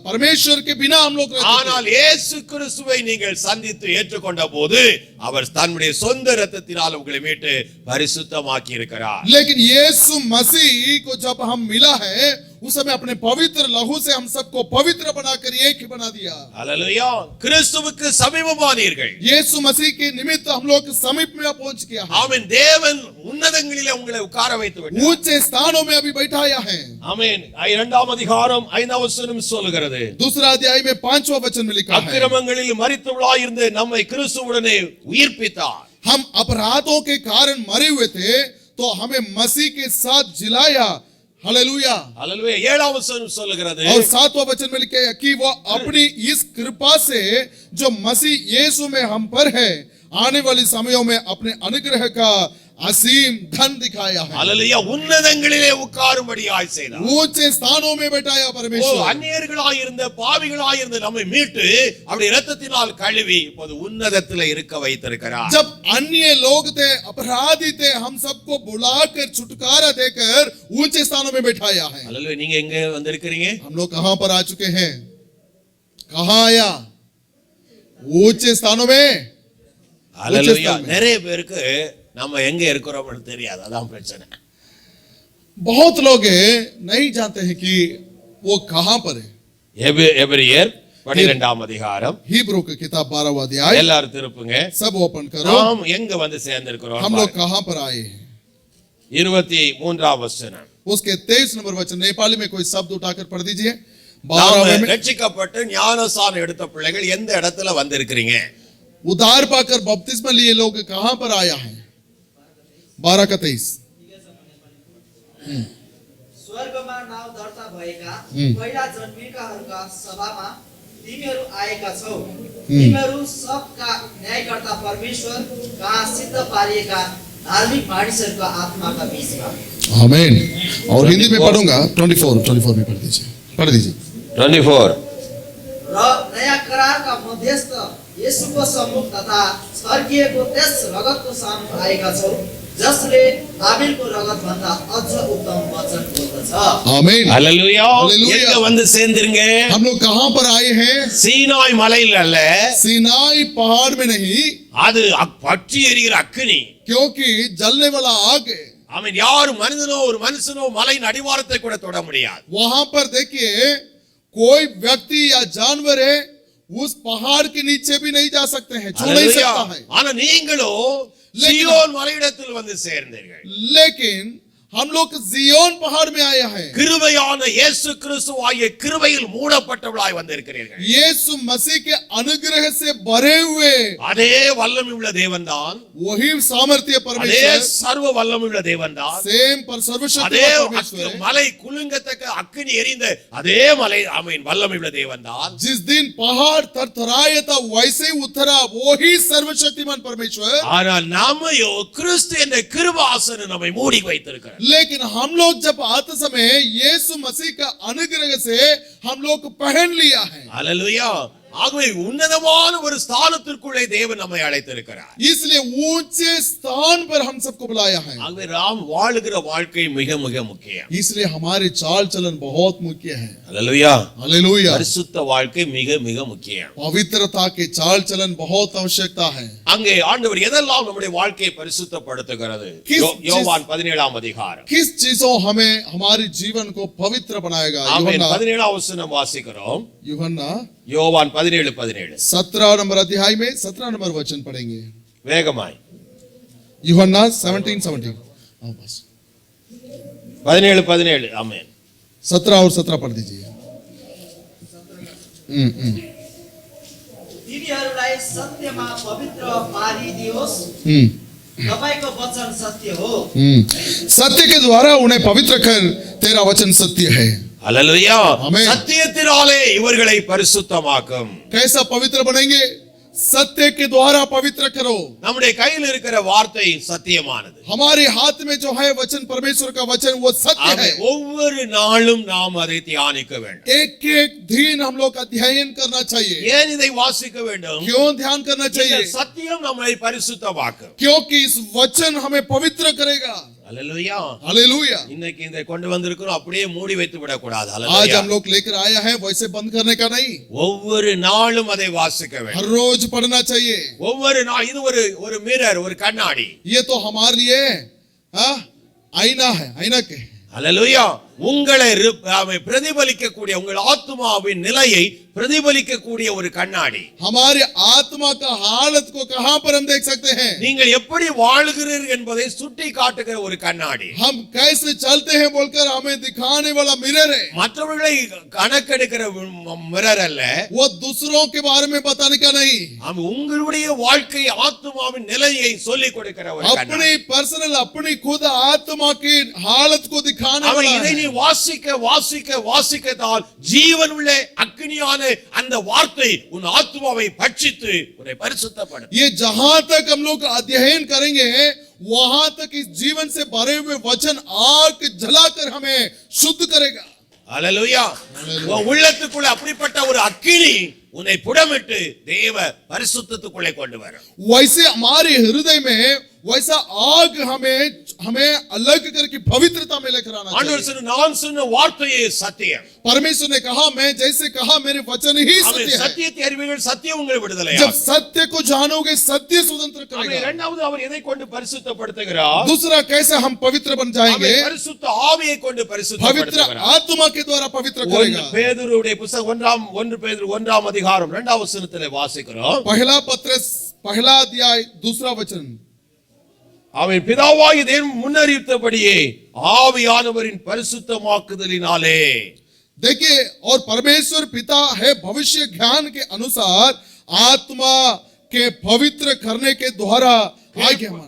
Speaker 2: परमेश्वर के बिना हम लोग रहते थे।
Speaker 1: ஆனால் இயேசு கிறிஸ்துவை நீங்கள் சந்தித்து ஏற்றுக்கொண்ட போது அவர் தன்னுடைய சொந்த இரத்தத்தினால் உங்களை மீட்டு பரிசுத்தமாக்கி இருக்கிறார்.
Speaker 2: लेकिन यीशु मसीह को जब हम मिला है उस समय अपने पवित्र लहू से हम सबको पवित्र बनाकर एक ही बना दिया।
Speaker 1: हालेलुया. கிறிஸ்துவுக்கு சமீபமானீர்கள்.
Speaker 2: यीशु मसीह के निमित्त हम लोग समीप में पहुंच गया है।
Speaker 1: ஆமென். தேவன் உன்னதங்களிலே உங்களை உட்கார வைத்து விட்டார்.
Speaker 2: ऊंचे स्थानों में अभी बैठाया है।
Speaker 1: ஆமென். 2ஆம் அதிகாரம் 5ஆம் வசனம் சொல்கிறது,
Speaker 2: दूसरा अध्याय में 5वां वचन में लिखा है,
Speaker 1: அக்கிரமங்களில் மரித்தவர்களாய் இருந்த நம்மை கிறிஸ்துவுடனே உயிர்ப்பித்தார்.
Speaker 2: हम अपराधों के कारण मरे हुए थे तो हमें मसीह के साथ जिलाया। हालेलुया।
Speaker 1: हालेलुया. 7ஆம் வசனம் சொல்கிறது,
Speaker 2: और 7वां वचन में लिखा है कि वो अपनी इस कृपा से जो मसीह यीशु में हम पर है आने वाले समयों में अपने अनुग्रह का असीम धन दिखाया है।
Speaker 1: हालेलुया. உன்னதங்களிலே உட்காரும்படியாய் செய்தார்.
Speaker 2: ऊंचे स्थानों में बैठाया परमेश्वर।
Speaker 1: அந்நியர்களாய் இருந்த பாவிகளாய் இருந்த நம்மை மீட்டு அவருடைய இரத்தத்தினால் கழுவி இப்போது உன்னதத்திலே இருக்க வைத்திருக்கிறார்.
Speaker 2: जब अन्य लोग थे, अपराधी थे, हम सबको बुलाकर छुटकारा देकर ऊंचे स्थानों में बैठाया है।
Speaker 1: हालेलुया. நீங்க எங்க வந்திருக்கிறீங்க?
Speaker 2: हम लोग कहां पर आ चुके हैं? कहां आया? ऊंचे स्थानों में।
Speaker 1: हालेलुया. நிறைய பேருக்கு நம்ம எங்க இருக்கிறோம்னு தெரியாது, அதான் பிரச்சனை.
Speaker 2: बहुत लोग नहीं जानते हैं कि वो कहां पर है।
Speaker 1: எபிரெயர் 12ஆம் அதிகாரம்,
Speaker 2: हिब्रू की किताब 12वां अध्याय,
Speaker 1: எல்லாரும் திருப்புங்க.
Speaker 2: सब ओपन करो।
Speaker 1: நாம் எங்க வந்து சேர்ந்திருக்கிறோம்?
Speaker 2: हम लोग कहां पर आए हैं?
Speaker 1: 23ஆம் வசனம்.
Speaker 2: उसके 23 नंबर वचन नेपाली में कोई शब्द उठाकर पढ़ दीजिए।
Speaker 1: நாம
Speaker 2: 12वें में,
Speaker 1: ரட்சிக்கப்பட்டு ஞானஸ்நானம் எடுத்த பிள்ளைகள் எந்த இடத்துல வந்திருக்கிறீங்க?
Speaker 2: उद्धार पाकर बपतिस्मा लिए लोग कहां पर आया है? 12 का 23।
Speaker 3: स्वर्गमा नाउँ दर्ता भएका पहिला जन्मिएकाहरूका सभामा तिमीहरू आएका छौ। तिमीहरू सबका न्यायकर्ता परमेश्वर कहाँ सिद्ध पारिएका धार्मिक मानिसहरूका आत्माका बीचमा।
Speaker 2: आमीन। और हिंदी में पढ़ूंगा 24 में पढ़ दीजिए
Speaker 1: 24
Speaker 3: र नयाँ करारका मध्यस्थ येशूको सम्मुख तथा स्वर्गीयको त्यस रगतको सामु आएका छौँ जसले हाबिलको रगत भन्दा अझ उत्तम वचन बोल्दछ।
Speaker 2: आमीन।
Speaker 1: அல்லேலூயா.
Speaker 2: அல்லேலூயா.
Speaker 1: எங்க வந்து சேர்ந்துருங்க?
Speaker 2: हम लोग कहां पर आए हैं?
Speaker 1: சீனாய் மலையில அல்ல,
Speaker 2: सीनाई पहाड़ में नहीं,
Speaker 1: அது பற்றி எரிகிற அக்கினி.
Speaker 2: क्योंकि जलने वाला आग है।
Speaker 1: அவன் யார் மனிதனோ ஒரு மனுஷனோ மலையின் அடிவாரத்தை கூட தொட முடியாது.
Speaker 2: वहां पर देखिए कोई व्यक्ति या जानवर है उस पहाड़ के नीचे भी नहीं जा सकते हैं, छू नहीं
Speaker 1: அல்லேலூயா.
Speaker 2: सकता है।
Speaker 1: ஆனா நீங்களோ சீயோன் மலையிடத்தில் வந்து சேர்ந்தீர்கள்.
Speaker 2: लेकिन हम लोग जियोन पहाड़ में आया है।
Speaker 1: கிருபையான இயேசு கிறிஸ்துவாகிய கிருபையில் மூடப்பட்டவளாய் வந்திருக்கிறீர்கள்.
Speaker 2: यीशु मसीह के अनुग्रह से भरे हुए
Speaker 1: அதே வல்லமையுள்ள தேவன்தான்,
Speaker 2: वही सामर्थ्य
Speaker 1: அதே
Speaker 2: परमेश्वर,
Speaker 1: சர்வ வல்லமையுள்ள தேவன்தான்,
Speaker 2: सेम पर सर्वशक्ति
Speaker 1: அதே
Speaker 2: परमेश्वर है।
Speaker 1: மலை குலுங்கத்தக்க அக்கினி எரிந்த அதே மலை ஆமென் வல்லமையுள்ள தேவன்தான்.
Speaker 2: जिस दिन पहाड़ थरथराया था वैसे ही उतरा वही सर्वशक्तिमान परमेश्वर।
Speaker 1: ஆனால் நாமையோ கிறிஸ்து என்ற கிருபாசனம் நம்மை மூடி வைத்திருக்கிறார்.
Speaker 2: लेकिन हम लोग जब आते समय यीशु मसीह का अनुग्रह से हम लोग पहन लिया है।
Speaker 1: அல்லேலூயா. ஆகவே உன்னதமான ஒரு ஸ்தானத்திற்குள்ளே தேவன் நம்மை அழைத்திருக்கிறார்.
Speaker 2: इसलिए ऊंचे स्थान पर हम सबको बुलाया है।
Speaker 1: ஆகவே நாம் வாழுகிற வாழ்க்கை மிக மிக முக்கியம்.
Speaker 2: इसलिए हमारे चाल चलन बहुत मुख्य है।
Speaker 1: அல்லேலூயா.
Speaker 2: हालेलुया।
Speaker 1: பரிசுத்த வாழ்க்கை மிக மிக முக்கியம்.
Speaker 2: पवित्रता के चाल चलन बहुत आवश्यकता है।
Speaker 1: அங்கே ஆண்டவர் எதெல்லாம் நம்முடைய வாழ்க்கையை பரிசுத்தப்படுத்துகிறது? யோவான் 17ஆம் அதிகாரம்.
Speaker 2: किस चीजों हमें हमारे जीवन को पवित्र बनाएगा?
Speaker 1: ஆமென். 17ஆம் வசனம் வாசிக்கிறோம்.
Speaker 2: यूहन्ना
Speaker 1: யோவான் 17:17.
Speaker 2: 17 नंबर अध्याय में 17 नंबर वचन पढ़ेंगे।
Speaker 1: வேகமாய்.
Speaker 2: यूहन्ना 17:17। बस
Speaker 1: 17:17. ஆமென்.
Speaker 2: 17 और 17 पढ़ दीजिए।
Speaker 3: तिनीहरूलाई सत्यमा पवित्र पारिदियोस्, तपाईको वचन सत्य हो।
Speaker 2: सत्य के द्वारा उन्हें पवित्र कर, तेरा वचन सत्य है।
Speaker 1: அல்லேலூயா.
Speaker 2: ஆமென்.
Speaker 1: சத்தியத்தினாலே இவர்களை பரிசுத்தமாக்கும்.
Speaker 2: कैसा पवित्र बनेंगे? सत्य के द्वारा पवित्र करो।
Speaker 1: நம்முடைய கையில் இருக்கிற வார்த்தை சத்தியமானது.
Speaker 2: हमारे हाथ में जो है वचन, परमेश्वर का वचन, वो सत्य है।
Speaker 1: ஒவ்வொரு நாளும் நாம் அதை தியானிக்க வேண்டும்.
Speaker 2: एक एक दिन हम लोग अध्ययन करना चाहिए।
Speaker 1: ஏன் இதை வாசிக்க வேண்டும்?
Speaker 2: क्यों ध्यान करना
Speaker 1: இந்த
Speaker 2: चाहिए?
Speaker 1: சத்தியம் நம்மை பரிசுத்தமாக்கும்.
Speaker 2: क्योंकि इस वचन हमें पवित्र करेगा।
Speaker 1: அல்லேலூயா.
Speaker 2: हालेलुया।
Speaker 1: இன்னைக்கு இதை கொண்டு வந்திருக்கிறோம், அப்படியே மூடி வைத்து விடக்கூடாது.
Speaker 2: आज
Speaker 1: அல்லேலூயா.
Speaker 2: हम लोग लेकर आया है, वैसे बंद करने का नहीं,
Speaker 1: ஒவ்வொரு நாளும் அதை வாசிக்க
Speaker 2: हर
Speaker 1: வேண்டும்.
Speaker 2: रोज पढ़ना चाहिए।
Speaker 1: ஒவ்வொரு நாள் இது ஒரு மிரர், ஒரு கண்ணாடி.
Speaker 2: ये तो हमारे लिए आईना है, आईना के।
Speaker 1: அல்லேலூயா. உங்களை பிரதிபலிக்கக்கூடிய உங்கள் ஆத்மாவின் நிலையை பிரதிபலிக்கக்கூடிய ஒரு கண்ணாடி.
Speaker 2: हमारे आत्मा का हालत को कहां पर हम देख सकते हैं?
Speaker 1: நீங்கள் எப்படி வாழுகிறீர்கள் என்பதை சுட்டி காட்டுகிற ஒரு கண்ணாடி.
Speaker 2: हम कैसे चलते हैं बोलकर हमें दिखाने वाला मिरर है।
Speaker 1: மற்றவர்களை கணக்கெடுக்கிற மிரர் அல்ல.
Speaker 2: वो दूसरों के बारे में बताने का नहीं,
Speaker 1: உங்களுடைய வாழ்க்கை ஆத்மாவின் நிலையை சொல்லிக் கொடுக்கிற ஒரு
Speaker 2: अपनी
Speaker 1: கண்ணாடி.
Speaker 2: पर्सनल, अपनी खुद आत्मा की हालत को दिखाने
Speaker 1: அவன்
Speaker 2: वाला
Speaker 1: இதை
Speaker 2: है।
Speaker 1: நீ வாசிக்க வாசிக்க வாசிக்கத்தால் ஜீவன் உள்ள அக்னியான அந்த வார்த்தை உன் ஆத்மாவை பட்சித்து உன்னை பரிசுத்தப்படுத்தும்.
Speaker 2: ये जहां तक हम लोग अध्ययन करेंगे वहां तक इस जीवन से भरे हुए वचन आग जलाकर हमें शुद्ध करेगा।
Speaker 1: அல்லேலூயா. உன் உள்ளத்துக்குள்ள அப்படிப்பட்ட ஒரு அக்கினி உன்னை புடமிட்டு தேவ பரிசுத்தத்துக்குள்ளே கொண்டு வரும்.
Speaker 2: वैसे हमारे हृदय में वैसा आग हमें अलग करके पवित्रता में लेकर आना
Speaker 1: ஆண்டவர்
Speaker 2: चाहिए।
Speaker 1: சொன்ன நான் சொன்ன வார்த்தையே சத்தியம்.
Speaker 2: परमेश्वर ने कहा, मैं जैसे कहा मेरे वचन ही
Speaker 1: அவன்
Speaker 2: सत्य है।
Speaker 1: சத்தியத்தை அறிவீர்கள், சத்தியம் உங்களை விடுதலை.
Speaker 2: जब सत्य को जानोगे सत्य स्वतंत्र करेगा।
Speaker 1: இரண்டாவது அவர் எதை கொண்டு பரிசுத்தப்படுத்துகிறார்?
Speaker 2: दूसरा कैसे हम पवित्र बन जाएंगे?
Speaker 1: அவன் பரிசுத்த ஆவியை கொண்டு
Speaker 2: पवित्र
Speaker 1: பரிசுத்தப்படுத்துகிறார்.
Speaker 2: आत्मा के द्वारा पवित्र करेगा।
Speaker 1: பேதுருவுடைய புத்தகம் 1 பேதுரு 1ஆம் அதிகாரம் 2ஆம் வசனத்திலே வாசிக்கிறோம்.
Speaker 2: पहला पत्रस पहला अध्याय दूसरा वचन।
Speaker 1: அவன் பிதாவாகிய தேவன் முன்னறிவித்தபடியே ஆவியானவரின் பரிசுத்தமாக்குதலினாலே.
Speaker 2: देखिए, और परमेश्वर पिता है भविष्य ज्ञान के अनुसार आत्मा के पवित्र करने के द्वारा आज्ञा माना।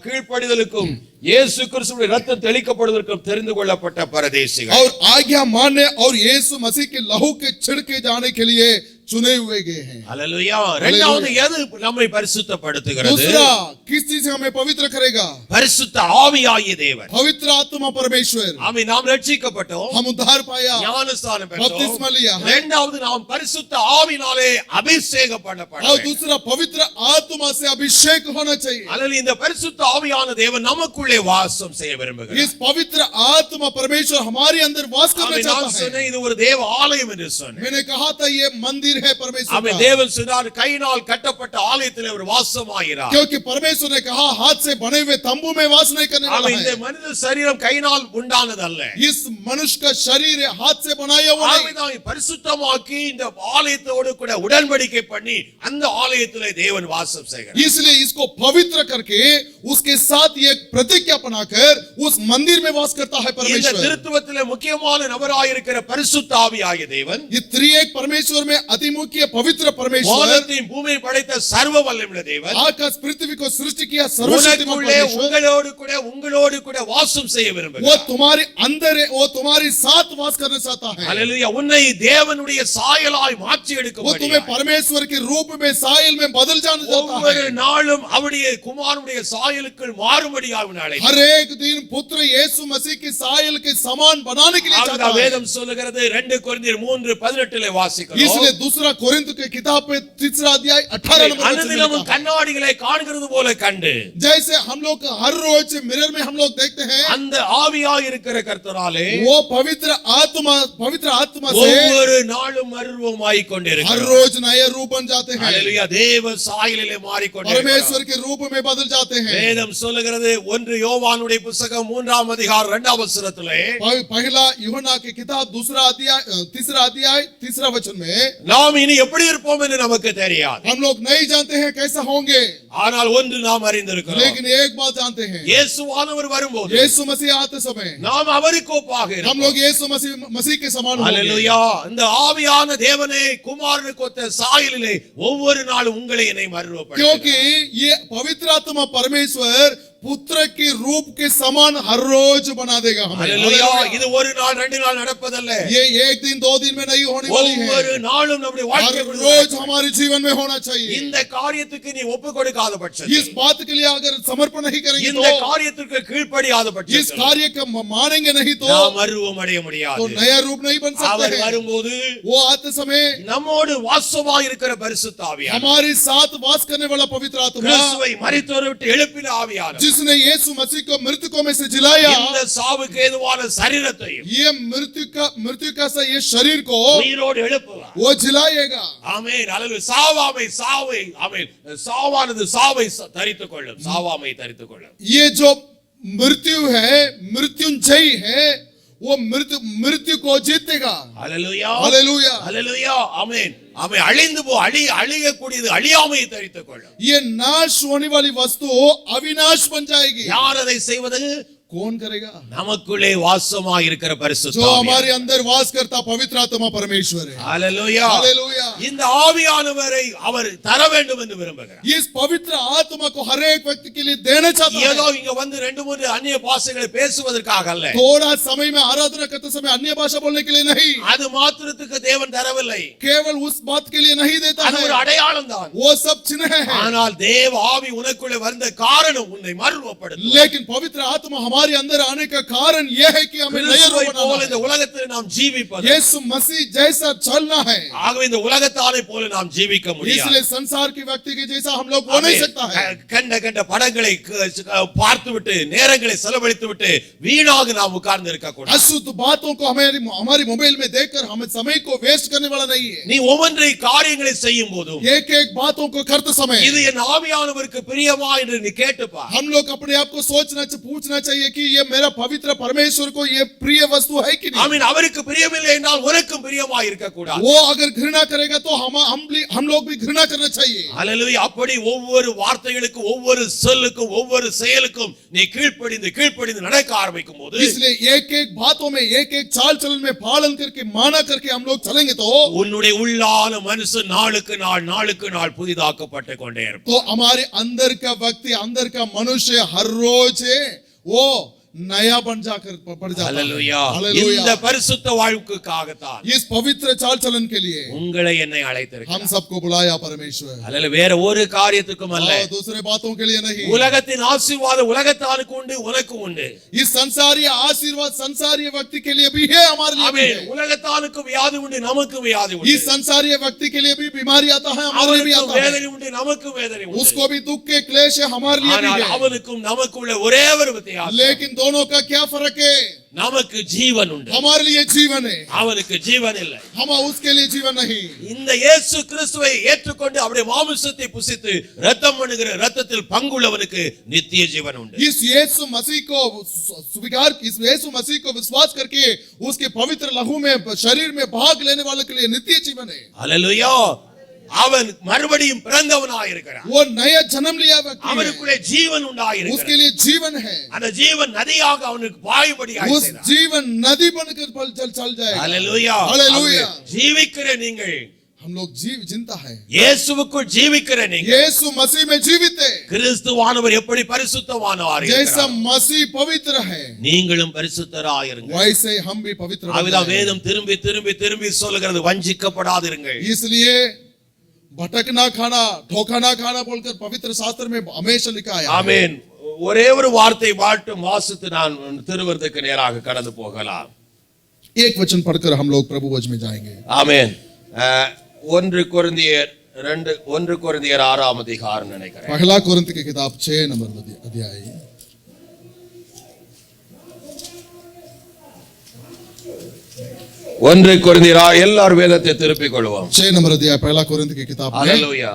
Speaker 1: கீழ்ப்படிதலுக்கும் இயேசு கிறிஸ்துவின் இரத்தம் தெளிக்கப்படுவதற்கும் தெரிந்து கொள்ளப்பட்ட பரதேசிகள்.
Speaker 2: और आज्ञा मानने और यीशु मसीह के लहू के छिड़के जाने के लिए चुने हुए गए हैं।
Speaker 1: அல்லேலூயா. இரண்டாவது எது நம்மை பரிசுத்தப்படுத்துகிறது?
Speaker 2: दूसरा किस चीज से हमें पवित्र करेगा?
Speaker 1: பரிசுத்த ஆவியாகிய தேவன்.
Speaker 2: पवित्र आत्मा परमेश्वर।
Speaker 1: ஆமென். நாம் ரட்சிக்கப்பட்டோம்,
Speaker 2: हम उद्धार पाया,
Speaker 1: ஞானஸ்நானம் பெற்றோம்,
Speaker 2: बपतिस्मा लिया।
Speaker 1: இரண்டாவது நாம் பரிசுத்த ஆவியினாலே அபிஷேகம் பண்ணப்பட
Speaker 2: और
Speaker 1: வேண்டும்.
Speaker 2: दूसरा पवित्र आत्मा से अभिषेक होना चाहिए।
Speaker 1: அல்லேலூயா. இந்த பரிசுத்த ஆவியான தேவன் நமக்குள்ளே வாசம் செய்ய விரும்புகிறார்.
Speaker 2: इस पवित्र आत्मा परमेश्वर हमारे अंदर वास करना
Speaker 1: ஆமென். நான்
Speaker 2: चाहता है।
Speaker 1: சொன்னேன் இது ஒரு தேவ ஆலயம் என்று சொன்னேன்.
Speaker 2: मैंने कहा था ये मंदिर है परमेश्वर
Speaker 1: ஆமென்.
Speaker 2: का।
Speaker 1: தேவன் சொன்னார் கையினால் கட்டப்பட்ட ஆலயத்திலே அவர் வாசமாகிறார்.
Speaker 2: क्योंकि परमेश्वर ने कहा हाथ से बने हुए तंबू में वास नहीं करने वाला
Speaker 1: ஆமென். இந்த
Speaker 2: है।
Speaker 1: மனித சரீரம் கையினால் உண்டானது அல்ல.
Speaker 2: इस मनुष्य का शरीर है, हाथ से बनाया हुआ नहीं।
Speaker 1: ஆமென். பரிசுத்தமாக்கி இந்த ஆலயத்தோடு கூட உடன்படிக்கை பண்ணி அந்த ஆலயத்திலே தேவன் வாசம் செய்கிறார்.
Speaker 2: इसलिए इसको पवित्र करके उसके साथ ये प्रतिज्ञा बनाकर उस मंदिर में वास करता है
Speaker 1: இந்த
Speaker 2: परमेश्वर।
Speaker 1: திருத்துவத்திலே முக்கியமான நபராயிருக்கிற பரிசுத்த ஆவியாகிய தேவன்
Speaker 2: ये त्रिएक परमेश्वर में अति मुख्य पवित्र परमेश्वर,
Speaker 1: வானத்தையும் பூமியையும் படைத்த சர்வ வல்லமையுள்ள தேவன்
Speaker 2: आकाश पृथ्वी को सृष्टि किया सर्वशक्तिमान
Speaker 1: உனக்குள்ளே
Speaker 2: परमेश्वर,
Speaker 1: உங்களோடு கூட வாசம் செய்ய
Speaker 2: वो
Speaker 1: விரும்புகிறார்.
Speaker 2: तुम्हारे अंदर है, वो तुम्हारे साथ वास करना चाहता है।
Speaker 1: அல்லேலூயா. உன்னை தேவனுடைய சாயலாய் மாற்றி
Speaker 2: वो
Speaker 1: எடுக்கும்படி
Speaker 2: तुम्हें परमेश्वर के रूप में साइल में बदल जाना चाहता
Speaker 1: ஒவ்வொரு
Speaker 2: है।
Speaker 1: நாளும் அவருடைய குமாரனுடைய சாயலுக்குள் மாறும்படியாக உன்னை
Speaker 2: हर
Speaker 1: அழைக்கிறார்.
Speaker 2: एक दिन पुत्र यीशु मसीह के साइल के समान बनाने के लिए चाहता
Speaker 1: ஆகவே
Speaker 2: है।
Speaker 1: வேதம் சொல்லுகிறது 2 கொரிந்தியர் 3:18 வாசிக்கிறோம்.
Speaker 2: इसलिए दूसरा कोरिन्थ के किताब पे तीसरा अध्याय 18 नंबर वचन में
Speaker 1: அனுதினமும்
Speaker 2: लिखा है,
Speaker 1: கண்ணாடிகளை காண்கிறது போல கண்டு
Speaker 2: जैसे हम लोग हर रोज मिरर में हम लोग देखते हैं,
Speaker 1: அந்த ஆவியாய் இருக்கிற கர்த்தராலே
Speaker 2: वो पवित्र आत्मा से
Speaker 1: ஒவ்வொரு நாளும் மறுரூபமாய்
Speaker 2: हर
Speaker 1: கொண்டிருக்கிறோம்.
Speaker 2: रोज नए रूप बन जाते हैं,
Speaker 1: அல்லேலூயா. தேவ சாயலிலே மாறிக்கொண்டிருக்கிறோம்.
Speaker 2: परमेश्वर के रूप में बदल जाते हैं।
Speaker 1: வேதம் சொல்லுகிறது 1 யோவானுடைய புத்தகம் 3ஆம் அதிகாரம் 2ஆம் வசனத்திலே
Speaker 2: पहला यूहन्ना की किताब दूसरा अध्याय तीसरा वचन में,
Speaker 1: நாம் இனி எப்படி இருப்போம் என்று நமக்கு தெரியாது.
Speaker 2: हम लोग नहीं जानते हैं कैसा होंगे,
Speaker 1: ஆனால் ஒன்று நாம் அறிந்திருக்கிறோம்.
Speaker 2: लेकिन एक बात जानते हैं,
Speaker 1: இயேசுவானவர் வரும்போது
Speaker 2: यीशु मसीह आते समय
Speaker 1: நாம் அவருக்கு ஒப்பாக
Speaker 2: हम
Speaker 1: இருப்போம்.
Speaker 2: लोग यीशु मसीह के समान होंगे।
Speaker 1: அல்லேலூயா. இந்த ஆவியான தேவனே குமாரனுக்கு ஒத்த சாயலிலே ஒவ்வொரு நாளும் உங்களை என்னை மறுரூபப்படுத்துகிறார்.
Speaker 2: क्योंकि ये पवित्र आत्मा परमेश्वर पुत्र के रूप के समान हर रोज बना देगा हमें।
Speaker 1: அல்லேலூயா.
Speaker 2: हालेलुया।
Speaker 1: இது ஒரு நாள் 2 நாள் நடப்பதல்ல.
Speaker 2: ये एक दिन 2 दिन में नहीं होने वाली
Speaker 1: ஒவ்வொரு
Speaker 2: है,
Speaker 1: நாளும் நம்முடைய
Speaker 2: हर
Speaker 1: வாழ்க்கை
Speaker 2: रोज हमारे जीवन में होना चाहिए।
Speaker 1: இந்த காரியத்துக்கு நீ ஒப்பு கொடுக்காத பட்சத்தில்,
Speaker 2: इस बात के लिए अगर समर्पण नहीं करेंगे
Speaker 1: இந்த
Speaker 2: तो,
Speaker 1: காரியத்திற்கு கீழ்ப்படியாத
Speaker 2: इस
Speaker 1: பட்சத்தில்
Speaker 2: कार्य को मानेंगे नहीं तो
Speaker 1: நாம் மறுரூபம் அடைய முடியாது.
Speaker 2: नया रूप नहीं बन सकते
Speaker 1: அவர்
Speaker 2: हैं।
Speaker 1: வரும்போது
Speaker 2: वो आते समय
Speaker 1: நம்மோடு வாசமாய் இருக்கிற பரிசுத்த ஆவியானவர்,
Speaker 2: हमारे साथ वास करने वाला पवित्र आत्मा,
Speaker 1: கிறிஸ்துவை மரித்தோரை விட்டு எழுப்பின ஆவியானவர்,
Speaker 2: जिसने यीशु मसीह को मृतकों में से जिलाया,
Speaker 1: இந்த சாவுக்கு ஏதுவான சரீரத்தையும்
Speaker 2: ये मृत्यु का सा ये शरीर को
Speaker 1: உயிரோடு எழுப்புவார்.
Speaker 2: वो जिलाएगा।
Speaker 1: ஆமென். அல்லேலூயா. சாவானது சாவை தரித்துக் கொள்ளும். சாவாமை தரித்துக் கொள்ளும்.
Speaker 2: ये जो मृत्यु है, मृत्युंजय है, वो मृत्यु को जीतेगा।
Speaker 1: அல்லேலூயா.
Speaker 2: हालेलुया।
Speaker 1: அல்லேலூயா. ஆமென். ஆமென். அழியக்கூடியது அழியாமையை தரித்துக் கொள்ளும்.
Speaker 2: ये नाश होने वाली वस्तु अविनाश बन जाएगी।
Speaker 1: யார் அதை செய்வது?
Speaker 2: कौन करेगा?
Speaker 1: நமக்குள்ளே வாசமாய் இருக்கிற பரிசுத்த
Speaker 2: जो हमारे
Speaker 1: ஆவியானவர்.
Speaker 2: अंदर वास करता पवित्र आत्मा परमेश्वर है।
Speaker 1: அல்லேலூயா.
Speaker 2: हालेलुया।
Speaker 1: இந்த ஆவியானவரை அவர் தர வேண்டும் என்று விரும்புகிறார்.
Speaker 2: इस पवित्र आत्मा को हर एक व्यक्ति के लिए देना चाहता
Speaker 1: ஏதோ
Speaker 2: है।
Speaker 1: இங்க வந்து 2-3 அந்நிய பாஷைகளை பேசுவதற்காக அல்ல.
Speaker 2: थोड़ा समय में आराधना करते समय अन्य भाषा बोलने के लिए नहीं,
Speaker 1: அது மாத்திரத்துக்கு தேவன் தரவில்லை.
Speaker 2: केवल उस बात के लिए नहीं देता
Speaker 1: அது ஒரு
Speaker 2: है,
Speaker 1: அடையாளம் தான்.
Speaker 2: वो सब चिन्ह है।
Speaker 1: ஆனால் தேவ ஆவி உனக்குள்ளே வந்த காரணம் உன்னை மறுரூபப்படுத்தும்.
Speaker 2: लेकिन पवित्र आत्मा हमारे अंदर आने का कारण यह है कि हमें नया
Speaker 1: கிறிஸ்துவை
Speaker 2: रूप
Speaker 1: போல
Speaker 2: बनाना
Speaker 1: இந்த
Speaker 2: है।
Speaker 1: உலகத்தில் நாம் ஜீவிப்பது.
Speaker 2: यीशु मसीह जैसा चलना है,
Speaker 1: ஆகவே இந்த உலகத்தாரை போல நாம் ஜீவிக்க முடியாது.
Speaker 2: इसलिए संसार के व्यक्ति के जैसा हम लोग हो नहीं सकता है।
Speaker 1: கண்ட படங்களை பார்த்துவிட்டு நேரங்களை செலவழித்துவிட்டு வீணாக நாம் உட்கார்ந்து இருக்க கூடாது.
Speaker 2: अशुद्ध बातों को हमारी मोबाइल में देखकर हमें समय को वेस्ट करने वाला नहीं है।
Speaker 1: நீ ஒவ்வொன்றை காரியங்களை செய்யும் போதும்
Speaker 2: एक एक बातों को करते समय
Speaker 1: இது என் ஆவியானவருக்கு பிரியமா என்று நீ கேட்டுப்பா.
Speaker 2: हम लोग अपने आप को पूछना चाहिए कि ये मेरा पवित्र परमेश्वर को ये प्रिय वस्तु है कि नहीं।
Speaker 1: ஆமென். அவருக்கு பிரியமில்லை என்றால் உனக்கும் பிரியமா இருக்க கூடாது.
Speaker 2: वो अगर घृणा करेगा तो हम लोग भी घृणा करना चाहिए।
Speaker 1: அல்லேலூயா. அப்படி ஒவ்வொரு வார்த்தைகளுக்கும் ஒவ்வொரு சொல்லுக்கும் ஒவ்வொரு செயலுக்கும் நீ கீழ்ப்படிந்து நடக்க ஆரம்பிக்கும் போது,
Speaker 2: इसलिए एक एक बातों में एक एक चाल चलन में पालन करके माना करके हम लोग चलेंगे तो
Speaker 1: உன்னுடைய உள்ளான மனுஷன் நாளுக்கு நாள் புதிதாக்கப்பட்டு கொண்டே இருப்பான்.
Speaker 2: हमारे अंदर का व्यक्ति, अंदर का मनुष्य हर रोज वो नया बन जाकर पड़ जाता है।
Speaker 1: ஹalleluya
Speaker 2: हालेलुया।
Speaker 1: இந்த பரிசுத்த வாழ்வுக்காகத்தான்
Speaker 2: इस पवित्र चाल चलन के लिए
Speaker 1: உங்களை என்னை
Speaker 2: हम
Speaker 1: அழைத்திருக்கிறார்.
Speaker 2: सबको बुलाया परमेश्वर,
Speaker 1: ஹalleluya வேற ஒரு காரியத்துக்கும் அல்ல.
Speaker 2: और दूसरे बातों के लिए नहीं।
Speaker 1: உலகத்தின் ஆசீர்வாதம் உலகத்தானுக்கு உண்டு, உனக்கு உண்டு.
Speaker 2: इस संसारीय आशीर्वाद संसारीय व्यक्ति के लिए भी है, हमारे लिए भी
Speaker 1: ஆமென்.
Speaker 2: है।
Speaker 1: உலகத்தானுக்கு வியாதி உண்டு, நமக்கு வியாதி உண்டு.
Speaker 2: इस संसारीय व्यक्ति के लिए भी बीमारी आता है, हमारे लिए भी
Speaker 1: அவனுக்கு
Speaker 2: आता है।
Speaker 1: வேதனை உண்டு, நமக்கு வேதனை உண்டு.
Speaker 2: उसको भी दुख के क्लेश है, हमारे लिए भी
Speaker 1: ஆனால்
Speaker 2: है।
Speaker 1: அவனுக்கும் நமக்குள்ள ஒரே ஒரு வித்தியாசம்.
Speaker 2: लेकिन दोनों का क्या फर्क है?
Speaker 1: நமக்கு ஜீவன் உண்டு,
Speaker 2: हमारे लिए जीवन है,
Speaker 1: அவனுக்கு ஜீவன் இல்லை.
Speaker 2: हम उसके लिए जीवन नहीं।
Speaker 1: இந்த இயேசு கிறிஸ்துவை ஏற்றுக்கொண்டு அவருடைய மாமிசத்தை புசித்து ரத்தம் பண்ணுகிற ரத்தத்தில் பங்குள்ளவனுக்கு நித்திய ஜீவன் உண்டு.
Speaker 2: इस यीशु मसीह को स्वीकार, इस यीशु मसीह को विश्वास करके उसके पवित्र लहू में शरीर में भाग लेने वालों के लिए नित्य जीवन है।
Speaker 1: ஹalleluya அவன் மறுபடியும் பிறந்தவனாய் இருக்கிறான்.
Speaker 2: वो नया जन्म लिया व्यक्ति है,
Speaker 1: அவனுக்குள்ளே ஜீவன் உண்டாய்
Speaker 2: उसके
Speaker 1: இருக்கிறான்.
Speaker 2: लिए जीवन है।
Speaker 1: அந்த ஜீவன் நதியாக அவனுக்கு பாயும்படியாய்
Speaker 2: उस
Speaker 1: செய்தார்.
Speaker 2: जीवन नदी बनकर चल जाएगा।
Speaker 1: ஹalleluya
Speaker 2: हालेलुया।
Speaker 1: ஜீவிக்கிற நீங்கள்,
Speaker 2: हम लोग जिंदा है,
Speaker 1: இயேசுவுக்குள் ஜீவிக்கிற நீங்கள்,
Speaker 2: यीशु मसीह में जीवित है।
Speaker 1: கிறிஸ்துவானவர் எப்படி பரிசுத்தவானவர்
Speaker 2: जैसा
Speaker 1: இருக்கிறார்,
Speaker 2: मसीह पवित्र है,
Speaker 1: நீங்களும் பரிசுத்தராயிருங்கள்.
Speaker 2: वैसे हम भी पवित्र बन
Speaker 1: அதுதான்
Speaker 2: जाएं।
Speaker 1: வேதம் திரும்பி திரும்பி திரும்பி சொல்லுகிறது, வஞ்சிக்கப்படாதிருங்கள்.
Speaker 2: इसलिए भटकना खाना, धोखा ना खाना बोलकर पवित्र शास्त्र में हमेशा लिखा है।
Speaker 1: ஆமென். ஒரே ஒரு வார்த்தை மட்டும் வாசித்து நான் திருவருத்துக்கு நேராக கடந்து போகலாம்.
Speaker 2: एक वचन पढ़कर हम लोग प्रभु वचन में जाएंगे।
Speaker 1: ஆமென். 1 கொரிந்தியர் 6 அதிகாரம் நினைக்கிறேன்.
Speaker 2: पहला कोरिन्थ की किताब 6 नंबर अध्याय।
Speaker 1: 1 கொரிந்தியர் எல்லாரும் வேதத்தை திருப்பிக் கொள்வோம்.
Speaker 2: 6 नंबर अध्याय पहला कोरिन्थ की किताब में
Speaker 1: ஹalleluya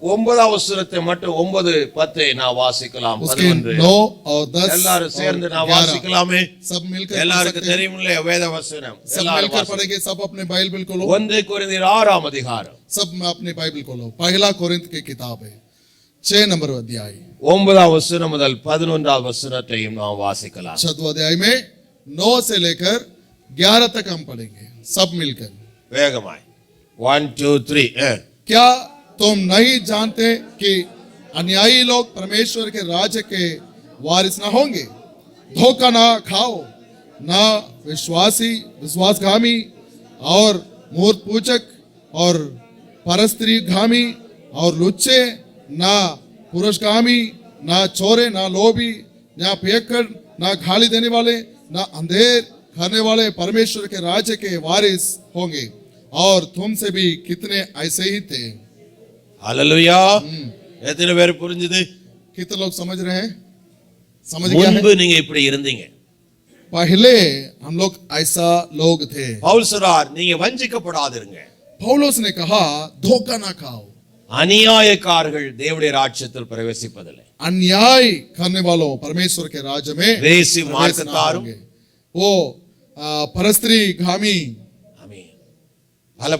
Speaker 1: 9 வசனத்தை மட்டும் 9 10 நான் வாசிக்கலாம்.
Speaker 2: उसके
Speaker 1: 11
Speaker 2: 9 और 10
Speaker 1: எல்லாரும் சேர்ந்து நான்
Speaker 2: 11
Speaker 1: வாசிக்கலாமே?
Speaker 2: सब मिलकर
Speaker 1: எல்லாருக்கும் தெரியும்ல வேத வசனம்.
Speaker 2: सब
Speaker 1: எல்லாரும்
Speaker 2: मिलकर
Speaker 1: வாசிக்கலாம்.
Speaker 2: पढ़ेंगे। सब अपने बाइबल खोलो,
Speaker 1: 1 கொரிந்தியர் 6 அதிகாரம்
Speaker 2: सब में अपने बाइबल खोलो। पहला कोरिन्थ की किताब है 6 नंबर अध्याय
Speaker 1: 9 வசனம் முதல் 11 வசனத்தையும் நாம் வாசிக்கலாம்.
Speaker 2: 6 अध्याय में 9 से लेकर 11 तक हम पढ़ेंगे सब मिलकर।
Speaker 1: வேகமாய் 1 2 3
Speaker 2: क्या तुम नहीं जानते कि अन्यायी लोग परमेश्वर के राज्य के वारिस न होंगे? धोखा ना खाओ, ना विश्वासघामी और मूर्त पूजक और परस्त्रीगामी और लुच्चे, ना पुरुषगामी, ना चोरे, ना लोभी, ना पियक्कड़, ना गाली देने वाले, ना अंधेर करने वाले परमेश्वर के राज्य के वारिस होंगे। और तुमसे भी कितने ऐसे ही थे।
Speaker 1: ஹalleluya எத்தனை பேர் புரிஞ்சுது?
Speaker 2: कितने लोग समझ रहे हैं? समझ गया है?
Speaker 1: முன்பு நீங்க இப்படி இருந்தீங்க.
Speaker 2: पहले हम लोग ऐसा लोग थे।
Speaker 1: பவுல் சொல்றார், நீங்க வஞ்சிக்கப்படாதிருங்க.
Speaker 2: पौलुस ने कहा धोखा ना खाओ।
Speaker 1: அநியாயக்காரர்கள் தேவனுடைய ராஜ்யத்தில் பிரவேசிப்பதில்லை.
Speaker 2: अन्याय करने वालों परमेश्वर के राज्य में
Speaker 1: வேசி
Speaker 2: प्रवेश ना
Speaker 1: மார்க்கத்தாரும்
Speaker 2: होंगे। वो परस्त्री घामी,
Speaker 1: ஆமென்.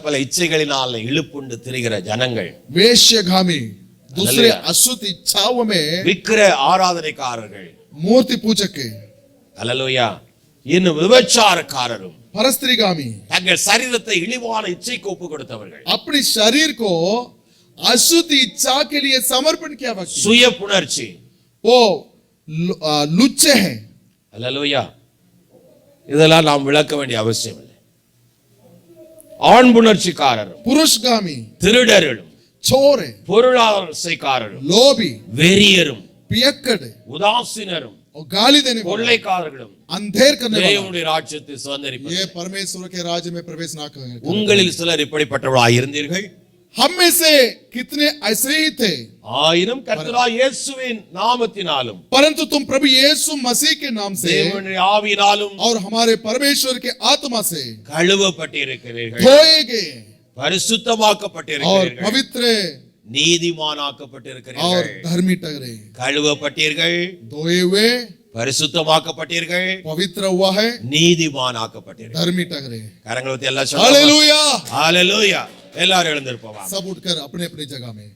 Speaker 1: பல இச்சைகளினால் இழுப்புண்டு திரிகிற ஜனங்கள்,
Speaker 2: वेश्यगामी, दूसरे
Speaker 1: हालेलुया।
Speaker 2: अशुद्ध इच्छाओं में
Speaker 1: விக்கிர ஆராதனைக்காரர்கள்,
Speaker 2: मूर्ति पूजक,
Speaker 1: ஹalleluya இன்னும் விபச்சாரக்காரரும்,
Speaker 2: परस्त्रीगामी,
Speaker 1: தங்கள் சரீரத்தை இழிவான இச்சைக்கு ஒப்பு கொடுத்தவர்கள்,
Speaker 2: अपने शरीर को अशुद्ध इच्छा के लिए समर्पण किया व्यक्ति,
Speaker 1: சுய புணர்ச்சி,
Speaker 2: वो लुच्चे हैं।
Speaker 1: ஹalleluya இதெல்லாம் நாம் விளக்க வேண்டிய அவசியம் இல்லை. ஆண் புணர்ச்சிக்காரரும்,
Speaker 2: पुरुषगामी,
Speaker 1: திருடர்களும்,
Speaker 2: चोर है,
Speaker 1: பொருளாசைக்காரரும்,
Speaker 2: लोभी,
Speaker 1: வெறியரும்,
Speaker 2: पियक्कड़
Speaker 1: உதாசீனரும்,
Speaker 2: और गाली देने वाले,
Speaker 1: கொள்ளைக்காரர்களும்
Speaker 2: अंधेर करने वाले,
Speaker 1: தேவனுடைய ராஜ்யத்தை சுதந்தரிப்பது.
Speaker 2: ये परमेश्वर के राज्य में प्रवेश ना करें।
Speaker 1: உங்களில் சிலர் இப்படிப்பட்டவர்களாய் இருந்தீர்கள்.
Speaker 2: हम में से कितने ऐसे ही थे,
Speaker 1: ஆயினும் கர்த்தராகிய இயேசுவின் நாமத்தினாலும்
Speaker 2: परंतु तुम प्रभु यीशु मसीह के नाम से
Speaker 1: தேவனுடைய ஆவியினாலும்
Speaker 2: और हमारे परमेश्वर के आत्मा से
Speaker 1: கழுவப்பட்டிருக்கிறீர்கள்,
Speaker 2: धोए गए और
Speaker 1: பரிசுத்தமாக்கப்பட்டிருக்கிறீர்கள்,
Speaker 2: पवित्र और
Speaker 1: நீதிமானாக்கப்பட்டிருக்கிறீர்கள்.
Speaker 2: धर्मी ठहरे।
Speaker 1: கழுவப்பட்டீர்கள்,
Speaker 2: धोए हुए,
Speaker 1: பரிசுத்தமாக்கப்பட்டீர்கள்,
Speaker 2: पवित्र हुआ है,
Speaker 1: நீதிமானாக்கப்பட்டீர்கள்.
Speaker 2: धर्मी ठहरे।
Speaker 1: கரங்களை ஊத்தி எல்லாம் சொல்லுங்க.
Speaker 2: हालेलुया।
Speaker 1: ஹalleluya எல்லாரும் எழுந்திருப்போம்.
Speaker 2: सब उठकर अपने अपनी जगह में।